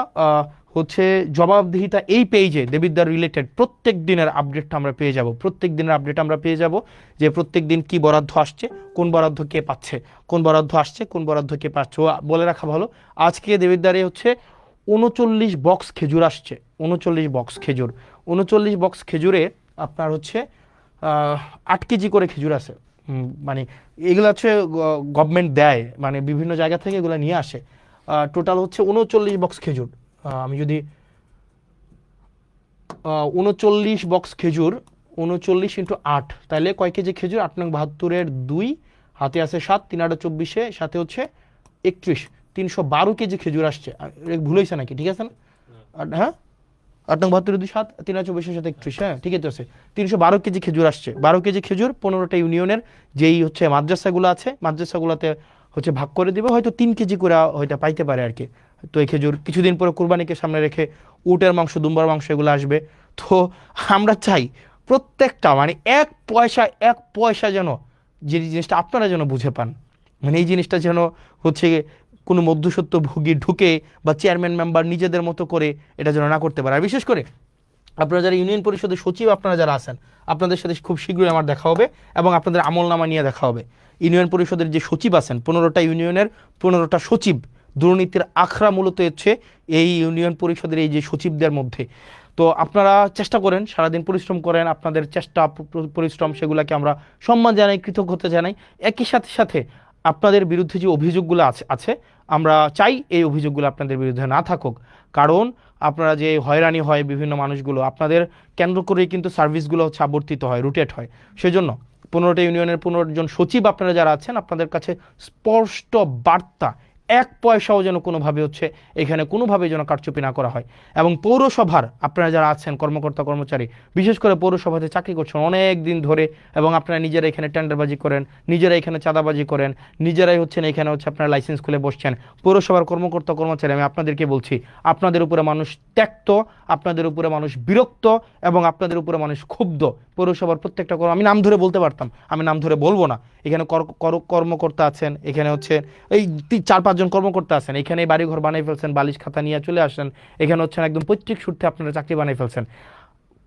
[SPEAKER 1] জবাবদিহিতা এই পেজে দেবিদ্বার রিলেটেড প্রত্যেক দিনের আপডেটটা আমরা পেয়ে যাব, প্রত্যেক দিনের আপডেট আমরা পেয়ে যাব, যে প্রত্যেক দিন কী বরাদ্দ আসছে, কোন বরাদ্দ কে পাচ্ছে, কোন বরাদ্দ আসছে, কোন বরাদ্দ কে পাচ্ছে। বলে রাখা ভালো, আজকে দেবিদ্বারে 39 বক্স খেজুর আসছে, 39 বক্স খেজুর। 39 বক্স খেজুরে আপনার 8 কেজি করে খেজুর আছে। মানে এগুলো গভর্নমেন্ট দেয়, মানে বিভিন্ন জায়গা থেকে এগুলো নিয়ে আসে। টোটাল 39 বক্স খেজুর। আমি যদি 39 বক্স খেজুর 39 × 8, তাহলে কয় কেজি খেজুর? 8 নং 72-এর 2, হাতে আছে 7, 3 8 24, সাথে 31, 312 কেজি খেজুর আসছে। ভুল হয়েছে নাকি? ঠিক আছে না? হ্যাঁ, 8 নং 72-এর 2, 7, 3 8 24, সাথে 31, হ্যাঁ ঠিকই তো আছে। 312 কেজি খেজুর আসছে। 12 কেজি খেজুর 15টা ইউনিয়নের যেই মাদ্রাসাগুলো আছে, মাদ্রাসাগুলোতে ভাগ করে দিবে, হয়তো 3 কেজি করে হয়তো পাইতে পারে আর কি। তো এই খেজুর কিছুদিন পরে কুরবানিকে সামনে রেখে উটের মাংস, দুম্বার মাংস এগুলো আসবে। তো আমরা চাই প্রত্যেকটা, মানে এক পয়সা যেন, যে জিনিসটা আপনারা যেন বুঝে পান, মানে এই জিনিসটা যেন কোনো মধ্যস্বত্ব ভোগী ঢুকে বা চেয়ারম্যান মেম্বার নিজেদের মতো করে এটা যেন না করতে পারে। আর বিশেষ করে আপনারা যারা ইউনিয়ন পরিষদের সচিব, আপনারা যারা আছেন, আপনাদের সাথে খুব শীঘ্রই আমার দেখা হবে এবং আপনাদের আমলনামা নিয়ে দেখা হবে। ইউনিয়ন পরিষদের যে সচিব আছেন, 15টা ইউনিয়নের 15টা সচিব, দুর্নীতির আখড়া মূলত এই ইউনিয়ন পরিষদের এই যে সচিবদের মধ্যে। তো আপনারা চেষ্টা করেন, সারাদিন পরিশ্রম করেন, আপনাদের চেষ্টা পরিশ্রম সেগুলোকে আমরা সম্মান জানাই, কৃতজ্ঞতা জানাই। একই সাথে আপনাদের বিরুদ্ধে যে অভিযোগগুলো আছে আমরা চাই এই অভিযোগগুলো আপনাদের বিরুদ্ধে না থাকুক। কারণ আপনারা যে হয়রানি হয় বিভিন্ন মানুষগুলো, আপনাদের কেন্দ্র করেই কিন্তু সার্ভিসগুলো আবর্তিত হয়, রুটেট হয়। সেজন্য 15টা ইউনিয়নের 15 জন সচিব আপনারা যারা আছেন, আপনাদের কাছে স্পষ্ট বার্তা, এক পয়সাও যেন কোনোভাবে এখানে কোনোভাবে যেন কারচুপি না করা হয়। এবং পৌরসভার আপনারা যারা আছেন কর্মকর্তা কর্মচারী, বিশেষ করে পৌরসভাতে চাকরি করছেন অনেক দিন ধরে, এবং আপনারা নিজেরা এখানে টেন্ডারবাজি করেন, নিজেরা এখানে চাঁদাবাজি করেন, নিজেরাই এখানে আপনারা লাইসেন্স খুলে বসছেন। পৌরসভার কর্মকর্তা কর্মচারী, আমি আপনাদেরকে বলছি, আপনাদের উপরে মানুষ ত্যক্ত, আপনাদের উপরে মানুষ বিরক্ত, এবং আপনাদের উপরে মানুষ ক্ষুব্ধ। পৌরসভার প্রত্যেকটা আমি নাম ধরে বলতে পারতাম, আমি নাম ধরে বলবো না। এখানে কর্মকর্তা আছেন, এখানে এই 4-5 জন কর্মকর্তা আছেন, এখানে বাড়িঘর বানিয়ে ফেলছেন, বালিশ খাতা নিয়ে চলে আসেন, এখানে একদম পৈতৃক সূত্রে আপনারা চাকরি বানিয়ে ফেলছেন,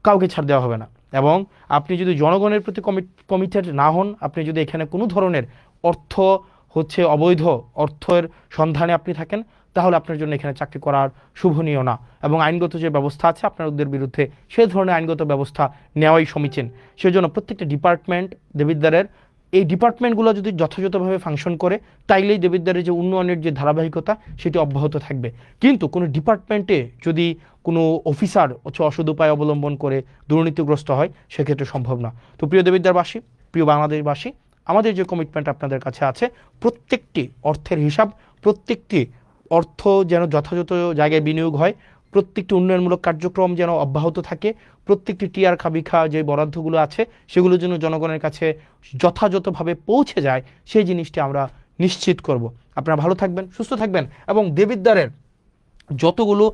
[SPEAKER 1] কাউকে ছাড় দেওয়া হবে না। এবং আপনি যদি জনগণের প্রতি কমিটেড না হন, আপনি যদি এখানে কোনো ধরনের অর্থ অবৈধ অর্থের সন্ধানে আপনি থাকেন, তাহলে আপনার জন্য এখানে চাকরি করার শুভনীয় না। এবং আইনগত যে ব্যবস্থা আছে আপনাদের বিরুদ্ধে, সেই ধরনের আইনগত ব্যবস্থা নেওয়াই সমীচীন। সেজন্য প্রত্যেকটা ডিপার্টমেন্ট দেবিদ্বারের, এই ডিপার্টমেন্টগুলো যদি যথাযথভাবে ফাংশন করে, তাইলেই দেবিদ্বারের যে উন্নয়নের যে ধারাবাহিকতা সেটি অব্যাহত থাকবে। কিন্তু কোনো ডিপার্টমেন্টে যদি কোনো অফিসার অসৎ উপায় অবলম্বন করে দুর্নীতিগ্রস্ত হয়, সেক্ষেত্রে সম্ভব না। তো প্রিয় দেবিদ্বারবাসী, প্রিয় বাংলাদেশবাসী, আমাদের যে কমিটমেন্ট আপনাদের কাছে আছে, প্রত্যেকটি অর্থের হিসাব, প্রত্যেকটি অর্থ যেন যথাযথ জায়গায় বিনিয়োগ হয়, প্রত্যেকটি উন্নয়নমূলক কার্যক্রম যেন অব্যাহত থাকে, প্রত্যেকটি টিআর খাবিখা যে বরাদ্দগুলো আছে সেগুলো যেন জনগণের কাছে যথাযথভাবে পৌঁছে যায়, সেই জিনিসটি আমরা নিশ্চিত করব। আপনারা ভালো থাকবেন, সুস্থ থাকবেন, এবং দেবিদ্বারের যতগুলো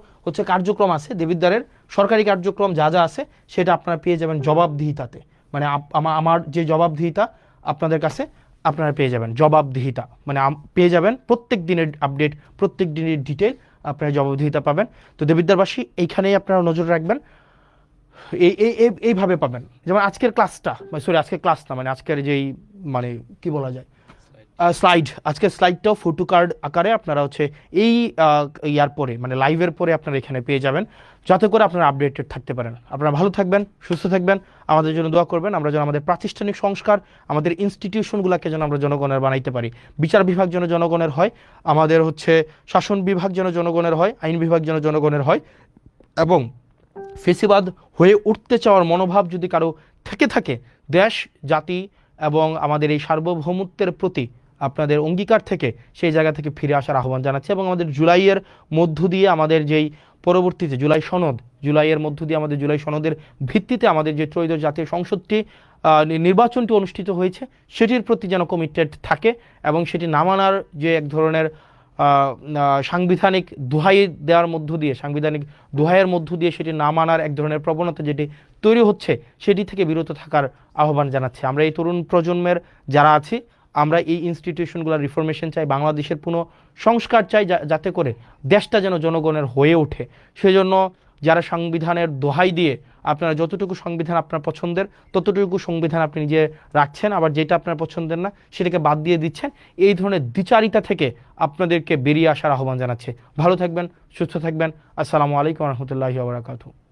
[SPEAKER 1] কার্যক্রম আছে, দেবিদ্বারের সরকারি কার্যক্রম যা যা আছে, সেটা আপনারা পেয়ে যাবেন জবাবদিহিতাতে। মানে আমার যে জবাবদিহিতা আপনাদের কাছে, আপনারা পেয়ে যাবেন জবাবদিহিতা, মানে পেয়ে যাবেন প্রত্যেক দিনের আপডেট, প্রত্যেক দিনের ডিটেল আপনারা জবাবদিহিতা পাবেন। তো দেবিদ্বারবাসী এইখানেই আপনারা নজর রাখবেন, এইভাবে পাবেন। যেমন আজকের ক্লাসটা, সরি আজকের ক্লাস না, মানে আজকের যেই মানে কি বলা যায় স্লাইড, আজকের স্লাইডটাও ফটো কার্ড আকারে আপনারা হচ্ছে এই ইয়ার পরে মানে লাইভের পরে আপনারা এখানে পেয়ে যাবেন, যাতে করে আপনারা আপডেটেড থাকতে পারেন। আপনারা ভালো থাকবেন, সুস্থ থাকবেন, আমাদের জন্য দোয়া করবেন, আমরা যেন আমাদের প্রাতিষ্ঠানিক সংস্কার, আমাদের ইনস্টিটিউশনগুলোকে যেন আমরা জনগণের বানাইতে পারি। বিচার বিভাগ যেন জনগণের হয়, আমাদের হচ্ছে শাসন বিভাগ যেন জনগণের হয়, আইন বিভাগ যেন জনগণের হয়, এবং ফেসিবাদ হয়ে উঠতে চাওয়ার মনোভাব যদি কারো থেকে থাকে, দেশ জাতি এবং আমাদের এই সার্বভৌমত্বের প্রতি আপনাদের অঙ্গীকার থেকে সেই জায়গা থেকে ফিরে আসার আহ্বান জানাচ্ছি। এবং আমাদের জুলাইয়ের মধ্য দিয়ে আমাদের যেই পরবর্তীতে জুলাইয়ের মধ্য দিয়ে আমাদের জুলাই সনদের ভিত্তিতে আমাদের যে ত্রয়োদশ জাতীয় সংসদটি নির্বাচনটি অনুষ্ঠিত হয়েছে, সেটির প্রতি যেন কমিটেড থাকে এবং সেটি না মানার যে এক ধরনের সাংবিধানিক দোহাই দেওয়ার মধ্য দিয়ে, সাংবিধানিক দোহাইয়ের মধ্য দিয়ে সেটি না মানার এক ধরনের প্রবণতা যেটি তৈরি হচ্ছে, সেটি থেকে বিরত থাকার আহ্বান জানাচ্ছি। আমরা এই তরুণ প্রজন্মের যারা আছি, আমরা এই ইনস্টিটিউশনগুলোর রিফরমেশন চাই, বাংলাদেশের পুনঃ সংস্কার চাই, যাতে করে দেশটা যেন জনগণের হয়ে ওঠে। সেজন্য যারা সংবিধানের দোহাই দিয়ে আপনারা যতটুকু সংবিধান আপনার পছন্দের ততটুকু সংবিধান আপনি নিজে রাখছেন, আবার যেটা আপনার পছন্দের না সেটাকে বাদ দিয়ে দিচ্ছেন, এই ধরনের দ্বিচারিতা থেকে আপনাদেরকে বেরিয়ে আসার আহ্বান জানাচ্ছে। ভালো থাকবেন, সুস্থ থাকবেন। আসসালামু আলাইকুম রহমতুল্লাহি ওয়া বারাকাতুহু।